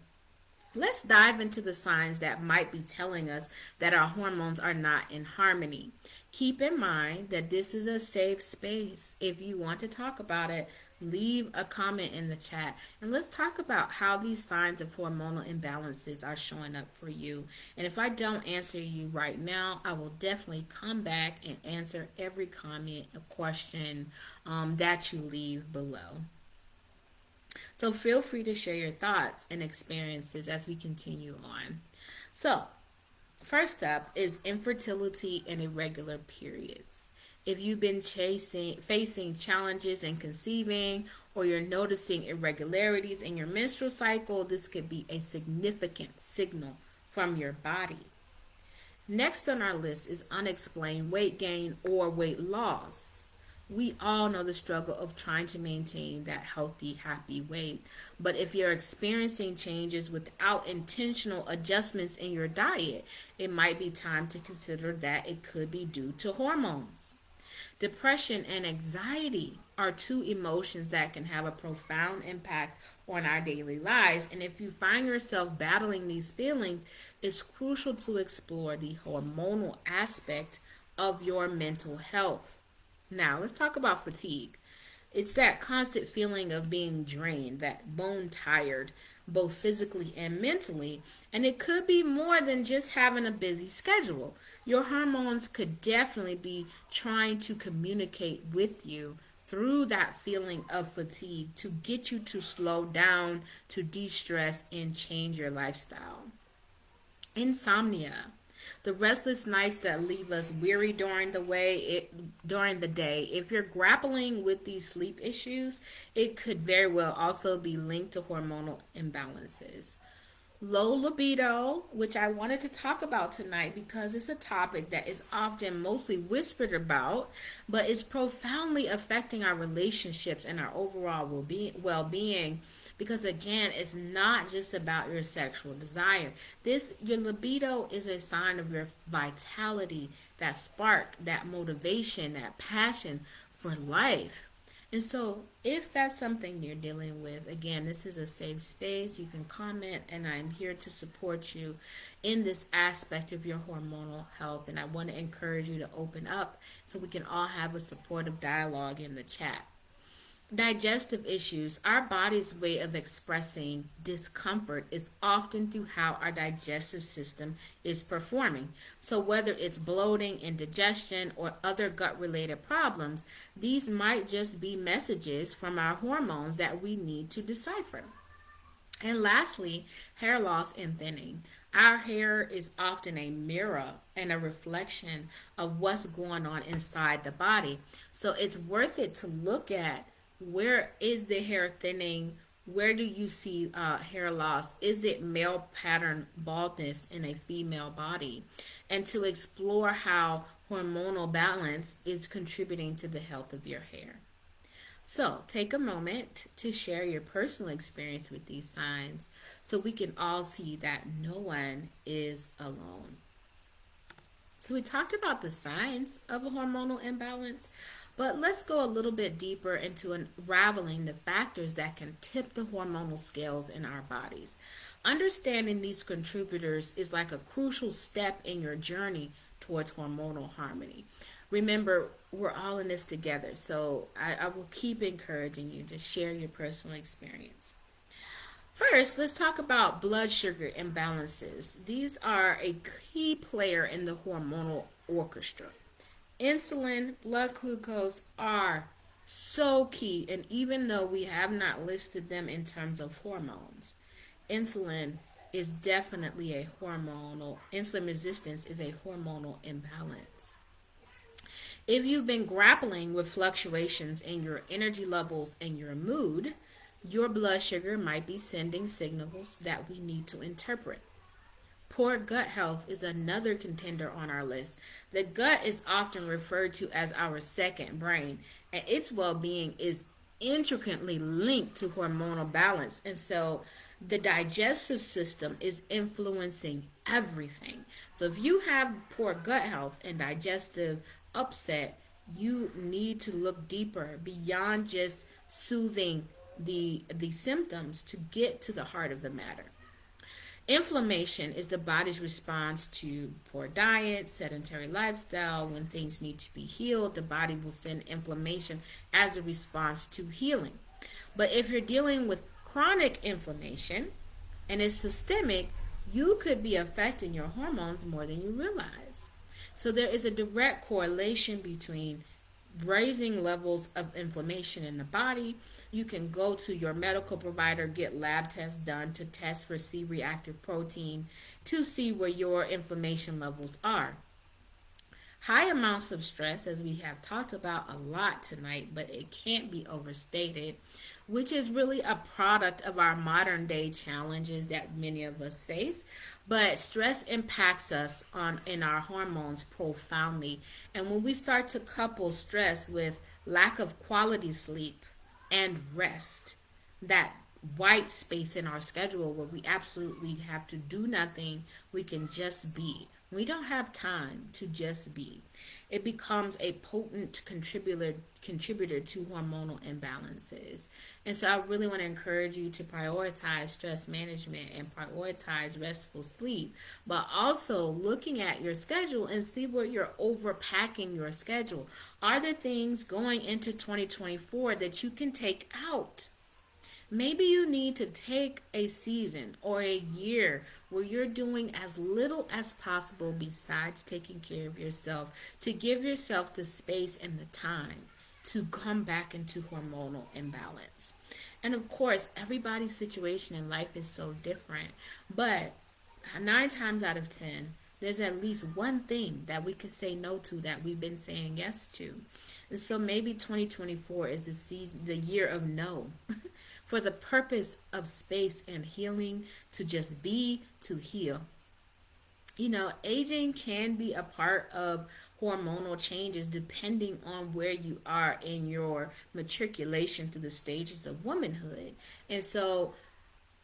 Speaker 1: Let's dive into the signs that might be telling us that our hormones are not in harmony. Keep in mind that this is a safe space. If you want to talk about it, leave a comment in the chat and let's talk about how these signs of hormonal imbalances are showing up for you. And if I don't answer you right now, I will definitely come back and answer every comment or question that you leave below. So feel free to share your thoughts and experiences as we continue on. So, first up is infertility and irregular periods. If you've been facing challenges in conceiving, or you're noticing irregularities in your menstrual cycle, this could be a significant signal from your body. Next on our list is unexplained weight gain or weight loss. We all know the struggle of trying to maintain that healthy, happy weight. But if you're experiencing changes without intentional adjustments in your diet, it might be time to consider that it could be due to hormones. Depression and anxiety are two emotions that can have a profound impact on our daily lives. And if you find yourself battling these feelings, it's crucial to explore the hormonal aspect of your mental health. Now, let's talk about fatigue. It's that constant feeling of being drained, that bone tired, both physically and mentally. And it could be more than just having a busy schedule. Your hormones could definitely be trying to communicate with you through that feeling of fatigue to get you to slow down, to de-stress, and change your lifestyle. Insomnia, the restless nights that leave us weary during the day. If you're grappling with these sleep issues, it could very well also be linked to hormonal imbalances. Low libido, which I wanted to talk about tonight because it's a topic that is often mostly whispered about, but is profoundly affecting our relationships and our overall well-being. Because again, it's not just about your sexual desire. Your libido is a sign of your vitality, that spark, that motivation, that passion for life. And so if that's something you're dealing with, again, this is a safe space. You can comment, and I'm here to support you in this aspect of your hormonal health. And I want to encourage you to open up so we can all have a supportive dialogue in the chat. Digestive issues. Our body's way of expressing discomfort is often through how our digestive system is performing. So whether it's bloating, indigestion, or other gut-related problems, these might just be messages from our hormones that we need to decipher. And lastly, hair loss and thinning. Our hair is often a mirror and a reflection of what's going on inside the body. So it's worth it to look at, where is the hair thinning? Where do you see hair loss? Is it male pattern baldness in a female body? And to explore how hormonal balance is contributing to the health of your hair. So take a moment to share your personal experience with these signs so we can all see that no one is alone. So we talked about the signs of a hormonal imbalance, but let's go a little bit deeper into unraveling the factors that can tip the hormonal scales in our bodies. Understanding these contributors is like a crucial step in your journey towards hormonal harmony. Remember, we're all in this together, so I will keep encouraging you to share your personal experience. First, let's talk about blood sugar imbalances. These are a key player in the hormonal orchestra. Insulin, blood glucose are so key, and even though we have not listed them in terms of hormones, insulin is definitely a hormonal, insulin resistance is a hormonal imbalance. If you've been grappling with fluctuations in your energy levels and your mood, your blood sugar might be sending signals that we need to interpret. Poor gut health is another contender on our list. The gut is often referred to as our second brain, and its well being is intricately linked to hormonal balance. And so the digestive system is influencing everything. So if you have poor gut health and digestive upset, you need to look deeper beyond just soothing the symptoms to get to the heart of the matter. Inflammation is the body's response to poor diet, sedentary lifestyle. When things need to be healed, the body will send inflammation as a response to healing. But if you're dealing with chronic inflammation and it's systemic, you could be affecting your hormones more than you realize. So there is a direct correlation between raising levels of inflammation in the body. You can go to your medical provider, get lab tests done to test for C-reactive protein to see where your inflammation levels are. High amounts of stress, as we have talked about a lot tonight, but it can't be overstated, which is really a product of our modern day challenges that many of us face. But stress impacts us in our hormones profoundly. And when we start to couple stress with lack of quality sleep and rest, that white space in our schedule where we absolutely have to do nothing, we can just be. We don't have time to just be. It becomes a potent contributor to hormonal imbalances. And so I really want to encourage you to prioritize stress management and prioritize restful sleep, but also looking at your schedule and see where you're overpacking your schedule. Are there things going into 2024 that you can take out? Maybe you need to take a season or a year where you're doing as little as possible besides taking care of yourself to give yourself the space and the time to come back into hormonal imbalance. And of course, everybody's situation in life is so different, but 9 times out of 10, there's at least one thing that we could say no to that we've been saying yes to. And so maybe 2024 is the year of no. For the purpose of space and healing, to just be, to heal. You know, aging can be a part of hormonal changes depending on where you are in your matriculation through the stages of womanhood. And so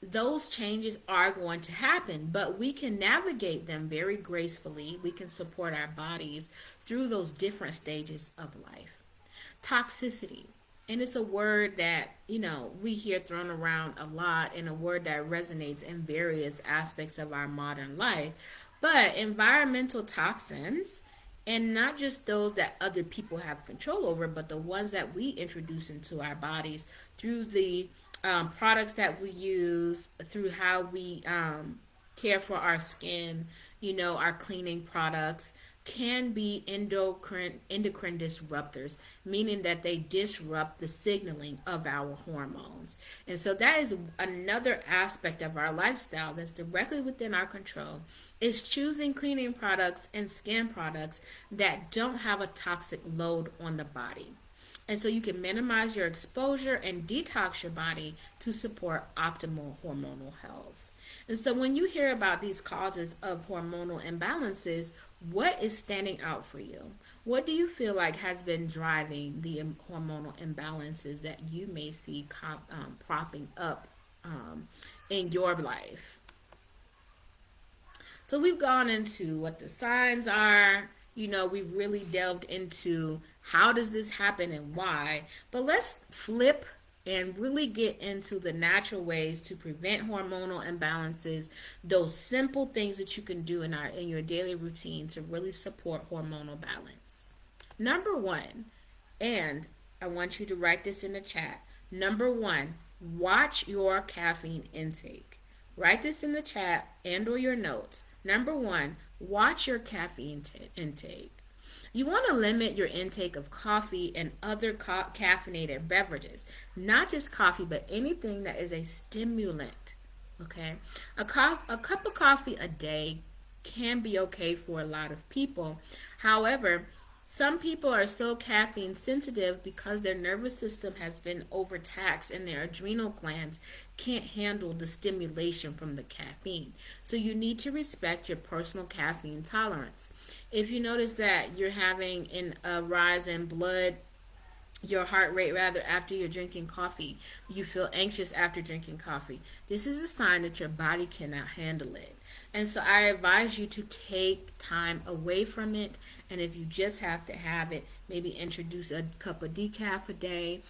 Speaker 1: those changes are going to happen, but we can navigate them very gracefully. We can support our bodies through those different stages of life. Toxicity. And it's a word that, we hear thrown around a lot, and a word that resonates in various aspects of our modern life. But environmental toxins, and not just those that other people have control over, but the ones that we introduce into our bodies through the products that we use, through how we care for our skin, our cleaning products, can be endocrine disruptors, meaning that they disrupt the signaling of our hormones. And so that is another aspect of our lifestyle that's directly within our control, is choosing cleaning products and skin products that don't have a toxic load on the body. And so you can minimize your exposure and detox your body to support optimal hormonal health. And so when you hear about these causes of hormonal imbalances, What is standing out for you? What do you feel like has been driving the hormonal imbalances that you may see propping up in your life? So we've gone into what the signs are. We've really delved into how does this happen and why. But let's flip and really get into the natural ways to prevent hormonal imbalances, those simple things that you can do in your daily routine to really support hormonal balance. Number 1, and I want you to write this in the chat. Number 1, watch your caffeine intake. Write this in the chat and or your notes. Number 1, watch your caffeine intake. You want to limit your intake of coffee and other caffeinated beverages. Not just coffee, but anything that is a stimulant. Okay? A cup of coffee a day can be okay for a lot of people. However, some people are so caffeine sensitive because their nervous system has been overtaxed and their adrenal glands can't handle the stimulation from the caffeine. So you need to respect your personal caffeine tolerance. If you notice that you're having a rise in your heart rate rather after you're drinking coffee, you feel anxious after drinking coffee, this is a sign that your body cannot handle it. And so I advise you to take time away from it, and if you just have to have it, maybe introduce a cup of decaf a day,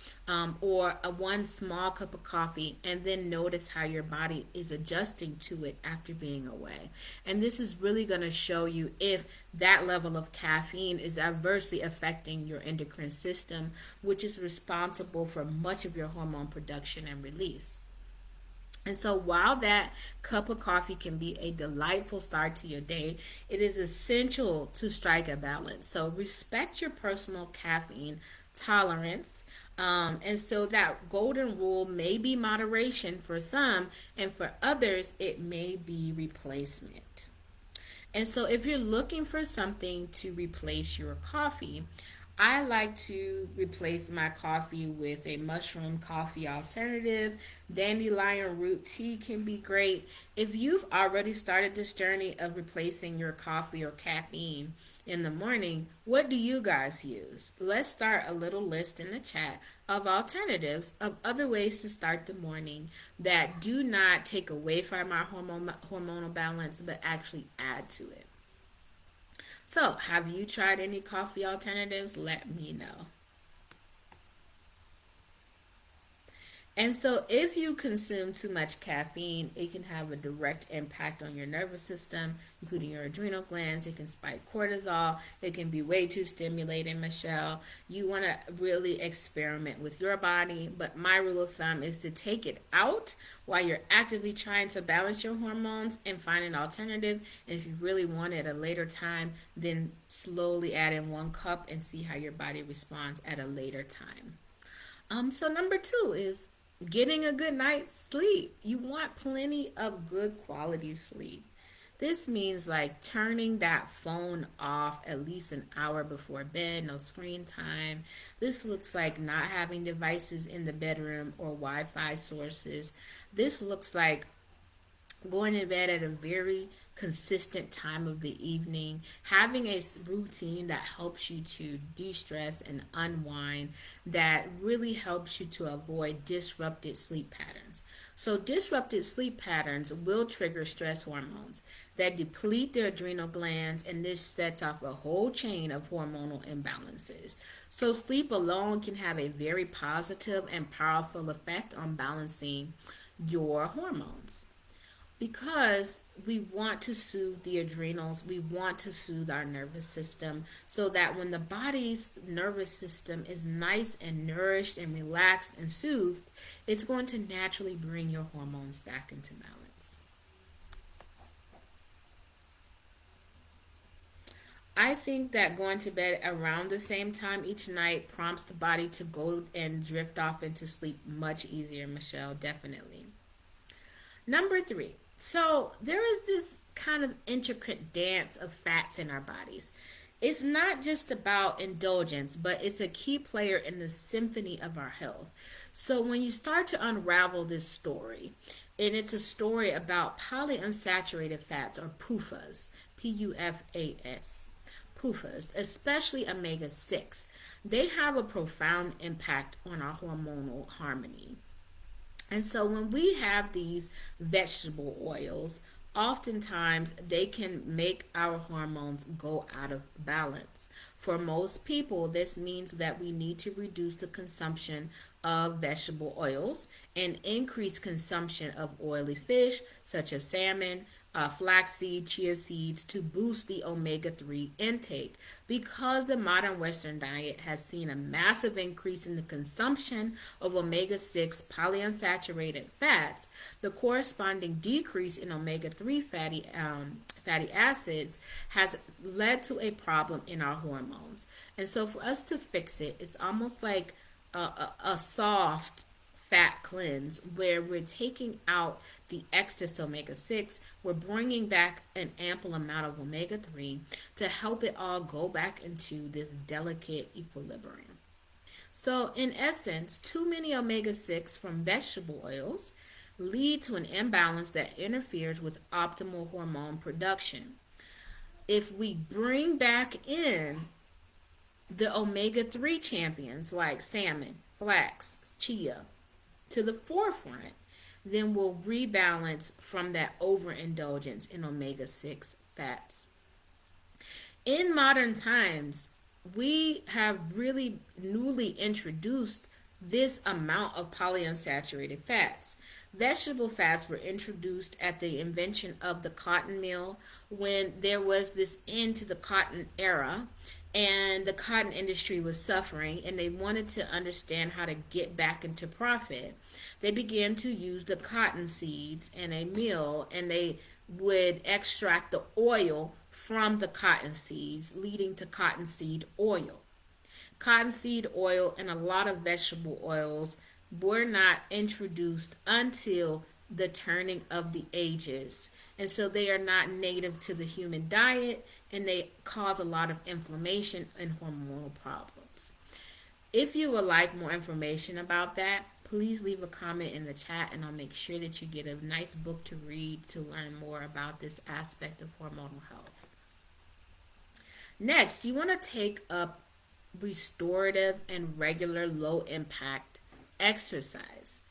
Speaker 1: or one small cup of coffee, and then notice how your body is adjusting to it after being away. And this is really going to show you if that level of caffeine is adversely affecting your endocrine system, which is responsible for much of your hormone production and release. And so while that cup of coffee can be a delightful start to your day, it is essential to strike a balance. So respect your personal caffeine tolerance. And so that golden rule may be moderation for some, and for others, it may be replacement. And so if you're looking for something to replace your coffee, I like to replace my coffee with a mushroom coffee alternative. Dandelion root tea can be great. If you've already started this journey of replacing your coffee or caffeine in the morning, what do you guys use? Let's start a little list in the chat of alternatives, of other ways to start the morning that do not take away from our hormonal balance, but actually add to it. So, have you tried any coffee alternatives? Let me know. And so if you consume too much caffeine, it can have a direct impact on your nervous system, including your adrenal glands. It can spike cortisol. It can be way too stimulating, Michelle. You want to really experiment with your body, but my rule of thumb is to take it out while you're actively trying to balance your hormones and find an alternative. And if you really want it at a later time, then slowly add in 1 cup and see how your body responds at a later time. So number 2 is getting a good night's sleep. You want plenty of good quality sleep. This means like turning that phone off at least an hour before bed, no screen time. This looks like not having devices in the bedroom or Wi-Fi sources. This looks like going to bed at a very consistent time of the evening, having a routine that helps you to de-stress and unwind, that really helps you to avoid disrupted sleep patterns. So disrupted sleep patterns will trigger stress hormones that deplete the adrenal glands, and this sets off a whole chain of hormonal imbalances. So sleep alone can have a very positive and powerful effect on balancing your hormones, because we want to soothe the adrenals, we want to soothe our nervous system, so that when the body's nervous system is nice and nourished and relaxed and soothed, it's going to naturally bring your hormones back into balance. I think that going to bed around the same time each night prompts the body to go and drift off into sleep much easier, Michelle, definitely. Number 3. So there is this kind of intricate dance of fats in our bodies. It's not just about indulgence, but it's a key player in the symphony of our health. So when you start to unravel this story, And it's a story about polyunsaturated fats, or PUFAs, PUFAS. PUFAs, especially omega 6. They have a profound impact on our hormonal harmony. And so when we have these vegetable oils, oftentimes they can make our hormones go out of balance. For most people, this means that we need to reduce the consumption of vegetable oils and increase consumption of oily fish such as salmon, flaxseed, chia seeds to boost the omega 3 intake. Because the modern Western diet has seen a massive increase in the consumption of omega 6 polyunsaturated fats, the corresponding decrease in omega 3 fatty acids has led to a problem in our hormones. And so, for us to fix it, it's almost like a soft fat cleanse where we're taking out the excess omega 6, we're bringing back an ample amount of omega 3 to help it all go back into this delicate equilibrium. So, in essence, too many omega 6 from vegetable oils lead to an imbalance that interferes with optimal hormone production. If we bring back in the omega 3 champions like salmon, flax, chia to the forefront, then we'll rebalance from that overindulgence in omega 6 fats. In modern times, we have really newly introduced this amount of polyunsaturated fats. Vegetable fats were introduced at the invention of the cotton mill when there was this end to the cotton era and the cotton industry was suffering and they wanted to understand how to get back into profit. They began to use the cotton seeds in a mill and they would extract the oil from the cotton seeds, leading to cottonseed oil. Cottonseed oil and a lot of vegetable oils were not introduced until the turning of the ages. And so they are not native to the human diet and they cause a lot of inflammation and hormonal problems. If you would like more information about that, please leave a comment in the chat and I'll make sure that you get a nice book to read to learn more about this aspect of hormonal health. Next, you want to take up restorative and regular low impact exercise.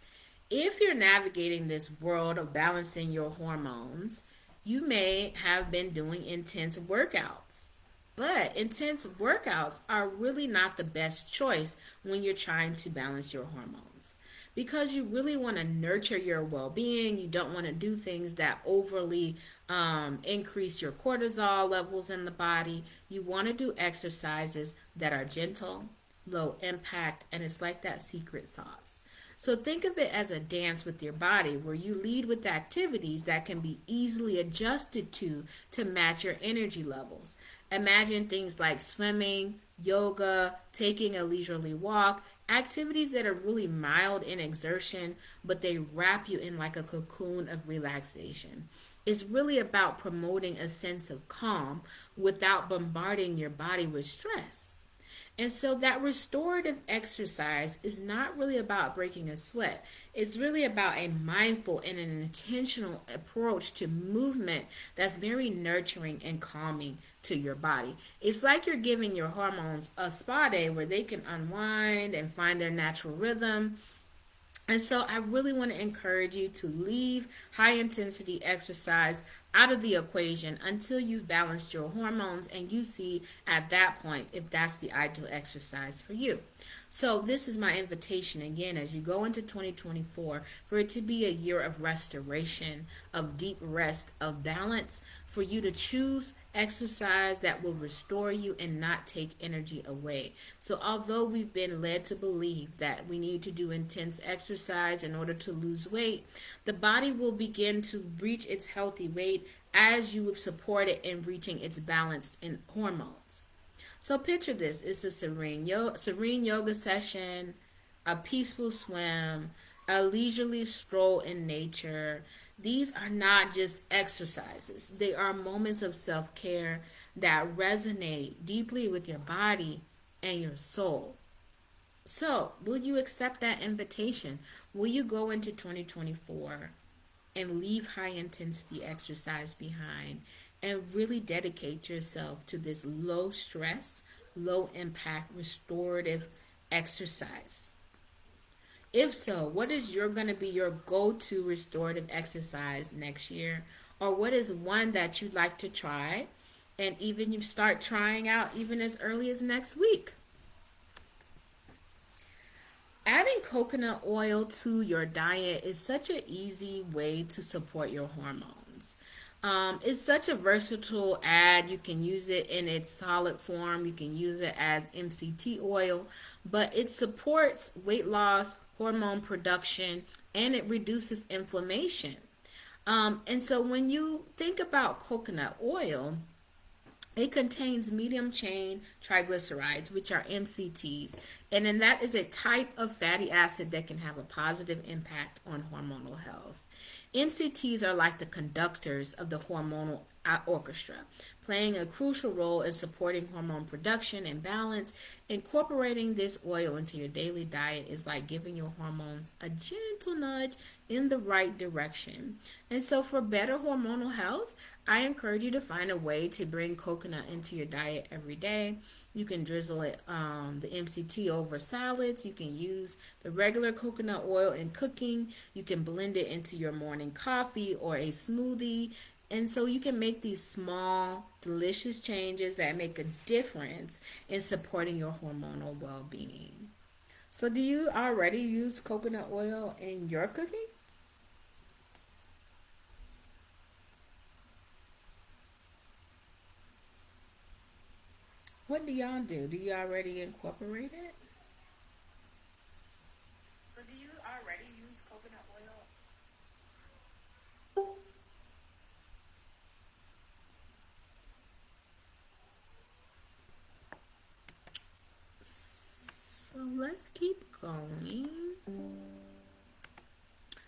Speaker 1: If you're navigating this world of balancing your hormones, you may have been doing intense workouts. But intense workouts are really not the best choice when you're trying to balance your hormones. Because you really want to nurture your well being, you don't want to do things that overly increase your cortisol levels in the body. You want to do exercises that are gentle, low impact, and it's like that secret sauce. So think of it as a dance with your body where you lead with activities that can be easily adjusted to match your energy levels. Imagine things like swimming, yoga, taking a leisurely walk, activities that are really mild in exertion, but they wrap you in like a cocoon of relaxation. It's really about promoting a sense of calm without bombarding your body with stress. And so that restorative exercise is not really about breaking a sweat. It's really about a mindful and an intentional approach to movement that's very nurturing and calming to your body. It's like you're giving your hormones a spa day where they can unwind and find their natural rhythm. And so I really want to encourage you to leave high intensity exercise out of the equation until you've balanced your hormones and you see at that point if that's the ideal exercise for you. So this is my invitation again as you go into 2024 for it to be a year of restoration, of deep rest, of balance, for you to choose exercise that will restore you and not take energy away. So although we've been led to believe that we need to do intense exercise in order to lose weight, the body will begin to reach its healthy weight as you support it in reaching its balance in hormones. So picture this, it's a serene yoga session, a peaceful swim, a leisurely stroll in nature. These are not just exercises. They are moments of self-care that resonate deeply with your body and your soul. So, will you accept that invitation? Will you go into 2024 and leave high intensity exercise behind and really dedicate yourself to this low stress, low impact, restorative exercise? If so, what is going to be your go-to restorative exercise next year? Or what is one that you'd like to try and even you start trying out even as early as next week? Adding coconut oil to your diet is such an easy way to support your hormones. It's such a versatile add. You can use it in its solid form, you can use it as MCT oil, but it supports weight loss, hormone production, and it reduces inflammation. And so when you think about coconut oil, it contains medium chain triglycerides, which are MCTs, and then that is a type of fatty acid that can have a positive impact on hormonal health. MCTs are like the conductors of the hormonal orchestra, playing a crucial role in supporting hormone production and balance. Incorporating this oil into your daily diet is like giving your hormones a gentle nudge in the right direction. And so, for better hormonal health, I encourage you to find a way to bring coconut into your diet every day. You can drizzle it, the MCT over salads. You can use the regular coconut oil in cooking. You can blend it into your morning coffee or a smoothie. And so you can make these small, delicious changes that make a difference in supporting your hormonal well being. So, do you already use coconut oil in your cooking? What do y'all do? Do you already incorporate it? So, do you already use coconut oil? So, let's keep going.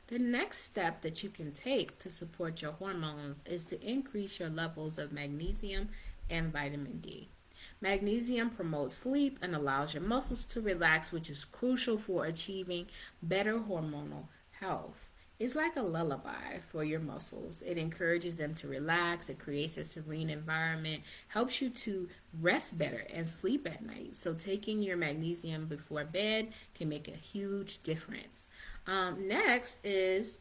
Speaker 1: The next step that you can take to support your hormones is to increase your levels of magnesium and vitamin D. Magnesium promotes sleep and allows your muscles to relax, which is crucial for achieving better hormonal health. It's like a lullaby for your muscles. It encourages them to relax, it creates a serene environment, helps you to rest better and sleep at night. So, taking your magnesium before bed can make a huge difference. Next is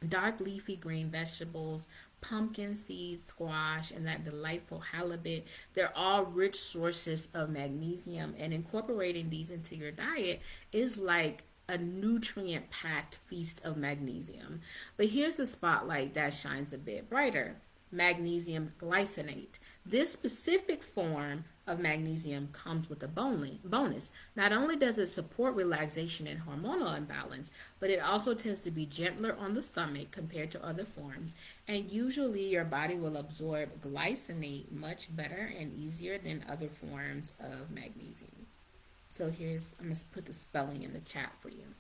Speaker 1: dark leafy green vegetables, pumpkin seeds, squash, and that delightful halibut. They're all rich sources of magnesium, and incorporating these into your diet is like a nutrient packed feast of magnesium. But here's the spotlight that shines a bit brighter: magnesium glycinate. This specific form of magnesium comes with a bonus. Not only does it support relaxation and hormonal imbalance, but it also tends to be gentler on the stomach compared to other forms. And usually, your body will absorb glycinate much better and easier than other forms of magnesium. So, I'm going to put the spelling in the chat for you.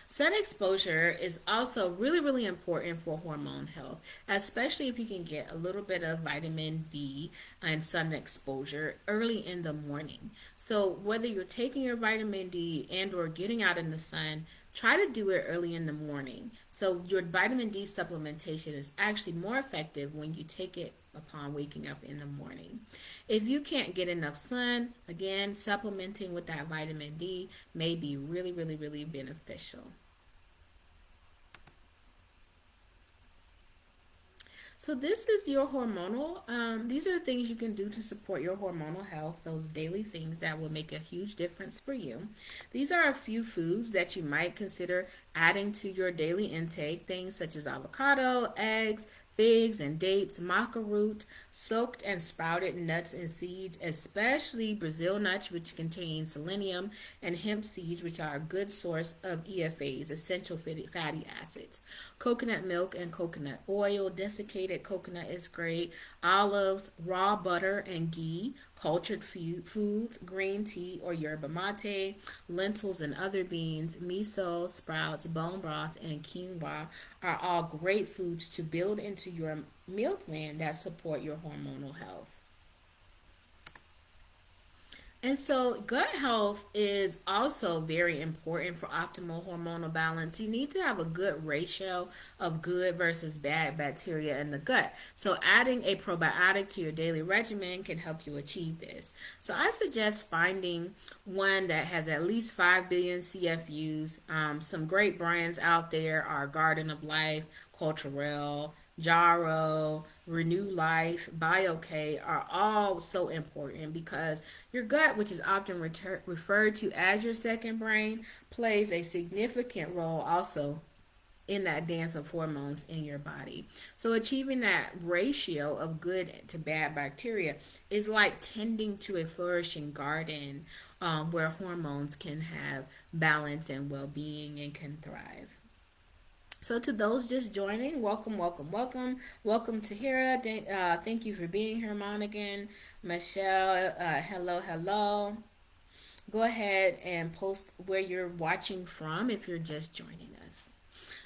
Speaker 1: Sun exposure is also really, really important for hormone health, especially if you can get a little bit of vitamin D and sun exposure early in the morning. So whether you're taking your vitamin D and or getting out in the sun, try to do it early in the morning. So your vitamin D supplementation is actually more effective when you take it upon waking up in the morning. If you can't get enough sun, again, supplementing with that vitamin D may be really, really, really beneficial. So this is your hormonal. These are the things you can do to support your hormonal health. Those daily things that will make a huge difference for you. These are a few foods that you might consider adding to your daily intake. Things such as avocado, eggs, figs and dates, maca root, soaked and sprouted nuts and seeds, especially Brazil nuts, which contain selenium, and hemp seeds, which are a good source of EFAs, essential fatty acids. Coconut milk and coconut oil, desiccated coconut is great. Olives, raw butter and ghee, cultured foods, green tea or yerba mate, lentils and other beans, miso, sprouts, bone broth, and quinoa are all great foods to build into your meal plan that support your hormonal health. And so, gut health is also very important for optimal hormonal balance. You need to have a good ratio of good versus bad bacteria in the gut. So, adding a probiotic to your daily regimen can help you achieve this. So, I suggest finding one that has at least 5 billion CFUs. Some great brands out there are Garden of Life, Culturelle, Jaro, Renew Life, BioK are all so important because your gut, which is often referred to as your second brain, plays a significant role also in that dance of hormones in your body. So, achieving that ratio of good to bad bacteria is like tending to a flourishing garden where hormones can have balance and well being and can thrive. So to those just joining, welcome, welcome, welcome. Welcome to Hira. Thank you for being here, Monaghan. Michelle, hello, hello. Go ahead and post where you're watching from if you're just joining us.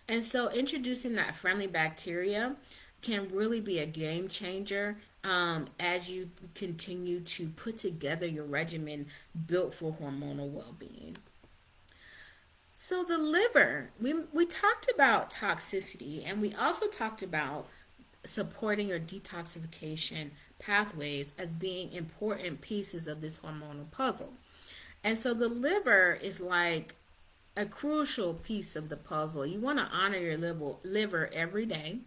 Speaker 1: And so introducing that friendly bacteria can really be a game changer as you continue to put together your regimen built for hormonal well-being. So the liver, we talked about toxicity and we also talked about supporting your detoxification pathways as being important pieces of this hormonal puzzle. And so the liver is like a crucial piece of the puzzle. You want to honor your liver every day.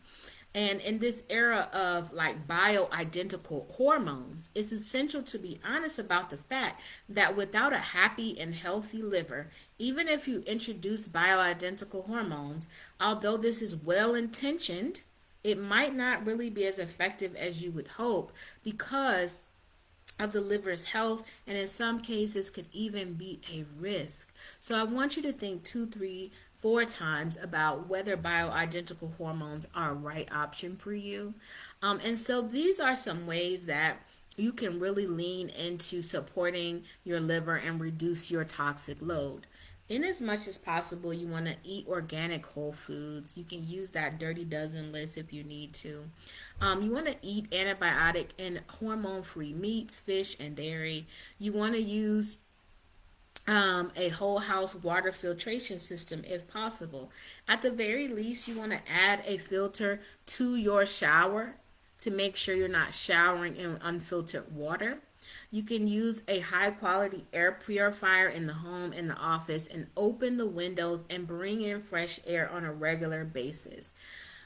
Speaker 1: And in this era of like bioidentical hormones, it's essential to be honest about the fact that without a happy and healthy liver, even if you introduce bioidentical hormones, although this is well intentioned, it might not really be as effective as you would hope because of the liver's health, and in some cases could even be a risk. So I want you to think two, three, four times about whether bioidentical hormones are a right option for you. And so these are some ways that you can really lean into supporting your liver and reduce your toxic load. In as much as possible, you want to eat organic whole foods. You can use that dirty dozen list if you need to. You want to eat antibiotic and hormone free meats, fish, and dairy. You want to use a whole house water filtration system if possible. At the very least, you want to add a filter to your shower to make sure you're not showering in unfiltered water. You can use a high quality air purifier in the home, in the office, and open the windows and bring in fresh air on a regular basis.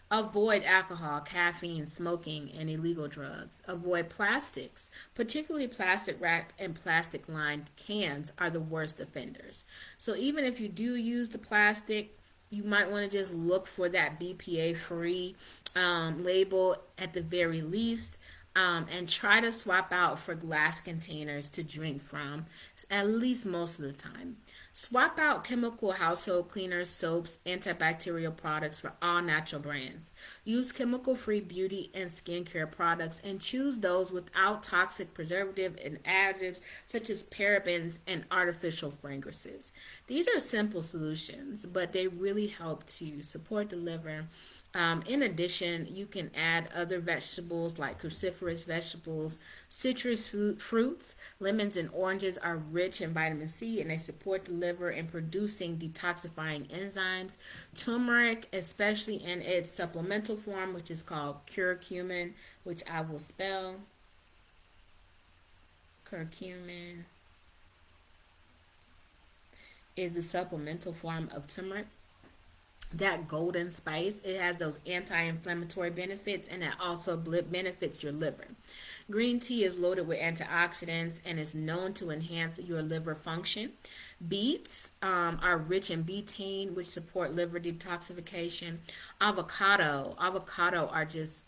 Speaker 1: Avoid alcohol, caffeine, smoking, and illegal drugs. Avoid plastics, particularly plastic wrap and plastic lined cans are the worst offenders. So even if you do use the plastic, you might want to just look for that BPA free label at the very least. And try to swap out for glass containers to drink from at least most of the time. Swap out chemical household cleaners, soaps, antibacterial products for all natural brands. Use chemical free beauty and skincare products and choose those without toxic preservative and additives such as parabens and artificial fragrances. These are simple solutions, but they really help to support the liver. In addition, you can add other vegetables like cruciferous vegetables, citrus fruits. Lemons and oranges are rich in vitamin C and they support the liver in producing detoxifying enzymes. Turmeric, especially in its supplemental form, which is called curcumin, which I will spell curcumin, is the supplemental form of turmeric. That golden spice, it has those anti-inflammatory benefits and it also benefits your liver. Green tea is loaded with antioxidants and is known to enhance your liver function. Beets are rich in betaine, which support liver detoxification. Avocado are just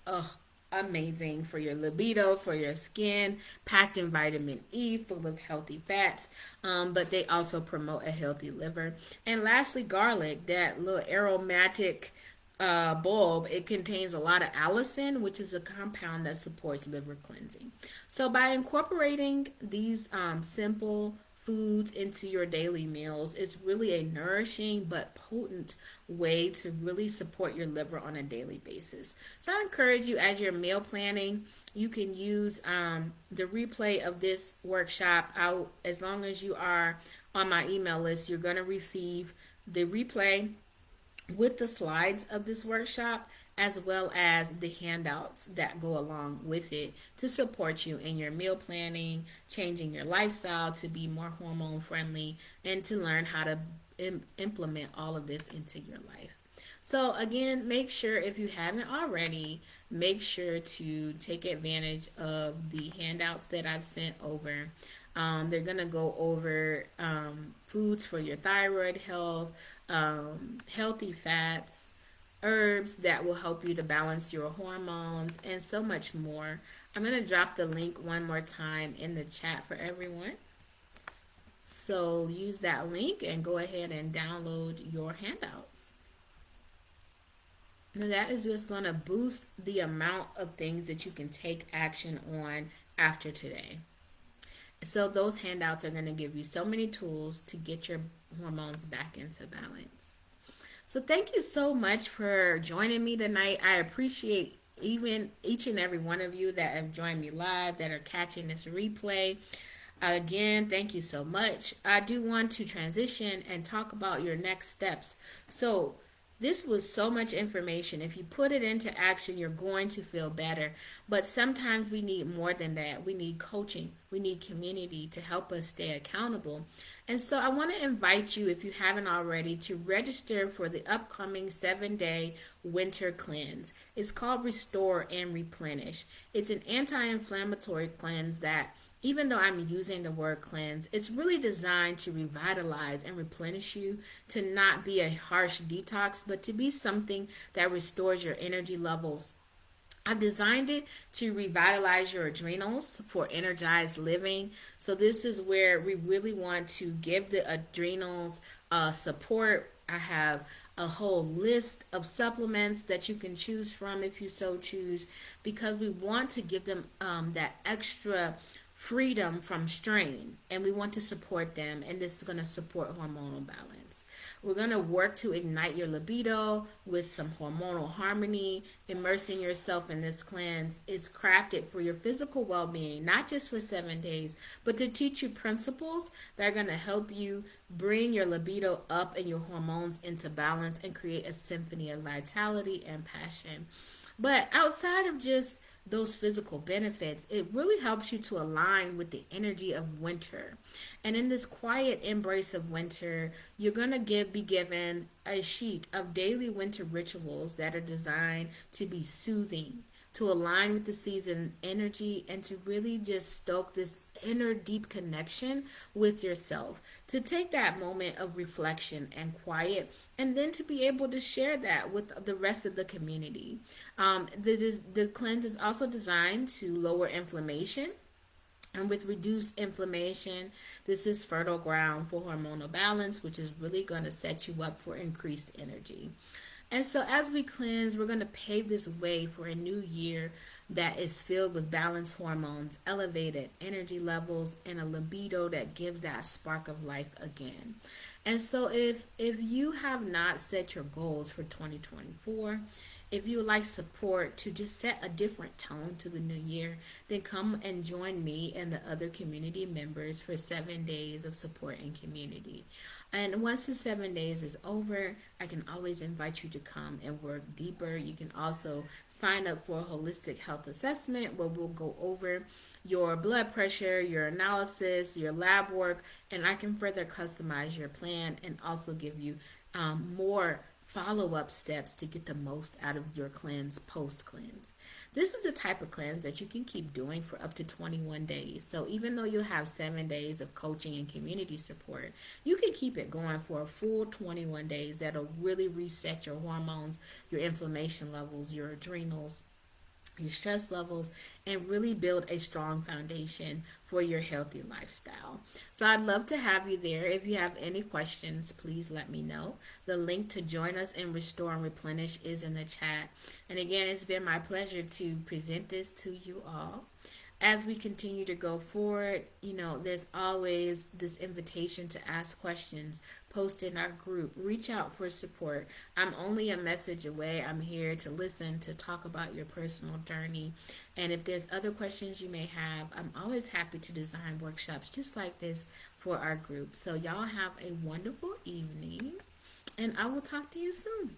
Speaker 1: amazing for your libido, for your skin, packed in vitamin E, full of healthy fats, but they also promote a healthy liver. And lastly, garlic, that little aromatic bulb, it contains a lot of allicin, which is a compound that supports liver cleansing. So by incorporating these simple foods into your daily meals. It's really a nourishing but potent way to really support your liver on a daily basis. So I encourage you, as you're meal planning, you can use the replay of this workshop out. As long as you are on my email list, you're going to receive the replay with the slides of this workshop, as well as the handouts that go along with it to support you in your meal planning, changing your lifestyle to be more hormone friendly, and to learn how to implement all of this into your life. So again, make sure, if you haven't already, make sure to take advantage of the handouts that I've sent over. They're going to go over foods for your thyroid health, healthy fats, herbs that will help you to balance your hormones, and so much more. I'm going to drop the link one more time in the chat for everyone. So use that link and go ahead and download your handouts. Now that is just going to boost the amount of things that you can take action on after today. So those handouts are going to give you so many tools to get your hormones back into balance. So thank you so much for joining me tonight. I appreciate even each and every one of you that have joined me live, that are catching this replay. Again, thank you so much. I do want to transition and talk about your next steps. So this was so much information. If you put it into action, you're going to feel better. But sometimes we need more than that. We need coaching. We need community to help us stay accountable. And so I want to invite you, if you haven't already, to register for the upcoming 7-day winter cleanse. It's called Restore and Replenish. It's an anti-inflammatory cleanse that, even though I'm using the word cleanse, it's really designed to revitalize and replenish you, to not be a harsh detox, but to be something that restores your energy levels. I've designed it to revitalize your adrenals for energized living. So this is where we really want to give the adrenals support. I have a whole list of supplements that you can choose from if you so choose, because we want to give them that extra freedom from strain, and we want to support them, and this is going to support hormonal balance. We're going to work to ignite your libido with some hormonal harmony. Immersing yourself in this cleanse, it's crafted for your physical well-being, not just for 7 days, but to teach you principles that are going to help you bring your libido up and your hormones into balance and create a symphony of vitality and passion. But outside of just those physical benefits, it really helps you to align with the energy of winter. And in this quiet embrace of winter, you're going to be given a sheet of daily winter rituals that are designed to be soothing, to align with the season energy, and to really just stoke this inner deep connection with yourself, to take that moment of reflection and quiet, and then to be able to share that with the rest of the community. The cleanse is also designed to lower inflammation. And with reduced inflammation, this is fertile ground for hormonal balance, which is really going to set you up for increased energy. And so as we cleanse, we're going to pave this way for a new year that is filled with balanced hormones, elevated energy levels, and a libido that gives that spark of life again. And so if you have not set your goals for 2024, if you would like support to just set a different tone to the new year, then come and join me and the other community members for 7 days of support and community. And once the 7 days is over, I can always invite you to come and work deeper. You can also sign up for a holistic health assessment where we'll go over your blood pressure, your analysis, your lab work, and I can further customize your plan and also give you more follow-up steps to get the most out of your cleanse post-cleanse. This is the type of cleanse that you can keep doing for up to 21 days. So even though you'll have 7 days of coaching and community support, you can keep it going for a full 21 days that'll really reset your hormones, your inflammation levels, your adrenals, your stress levels, and really build a strong foundation for your healthy lifestyle. So I'd love to have you there. If you have any questions, please let me know. The link to join us in Restore and Replenish is in the chat. And again, it's been my pleasure to present this to you all. as we continue to go forward, there's always this invitation to ask questions, post in our group, reach out for support. I'm only a message away. I'm here to listen, to talk about your personal journey. And if there's other questions you may have, I'm always happy to design workshops just like this for our group. So, y'all have a wonderful evening, and I will talk to you soon.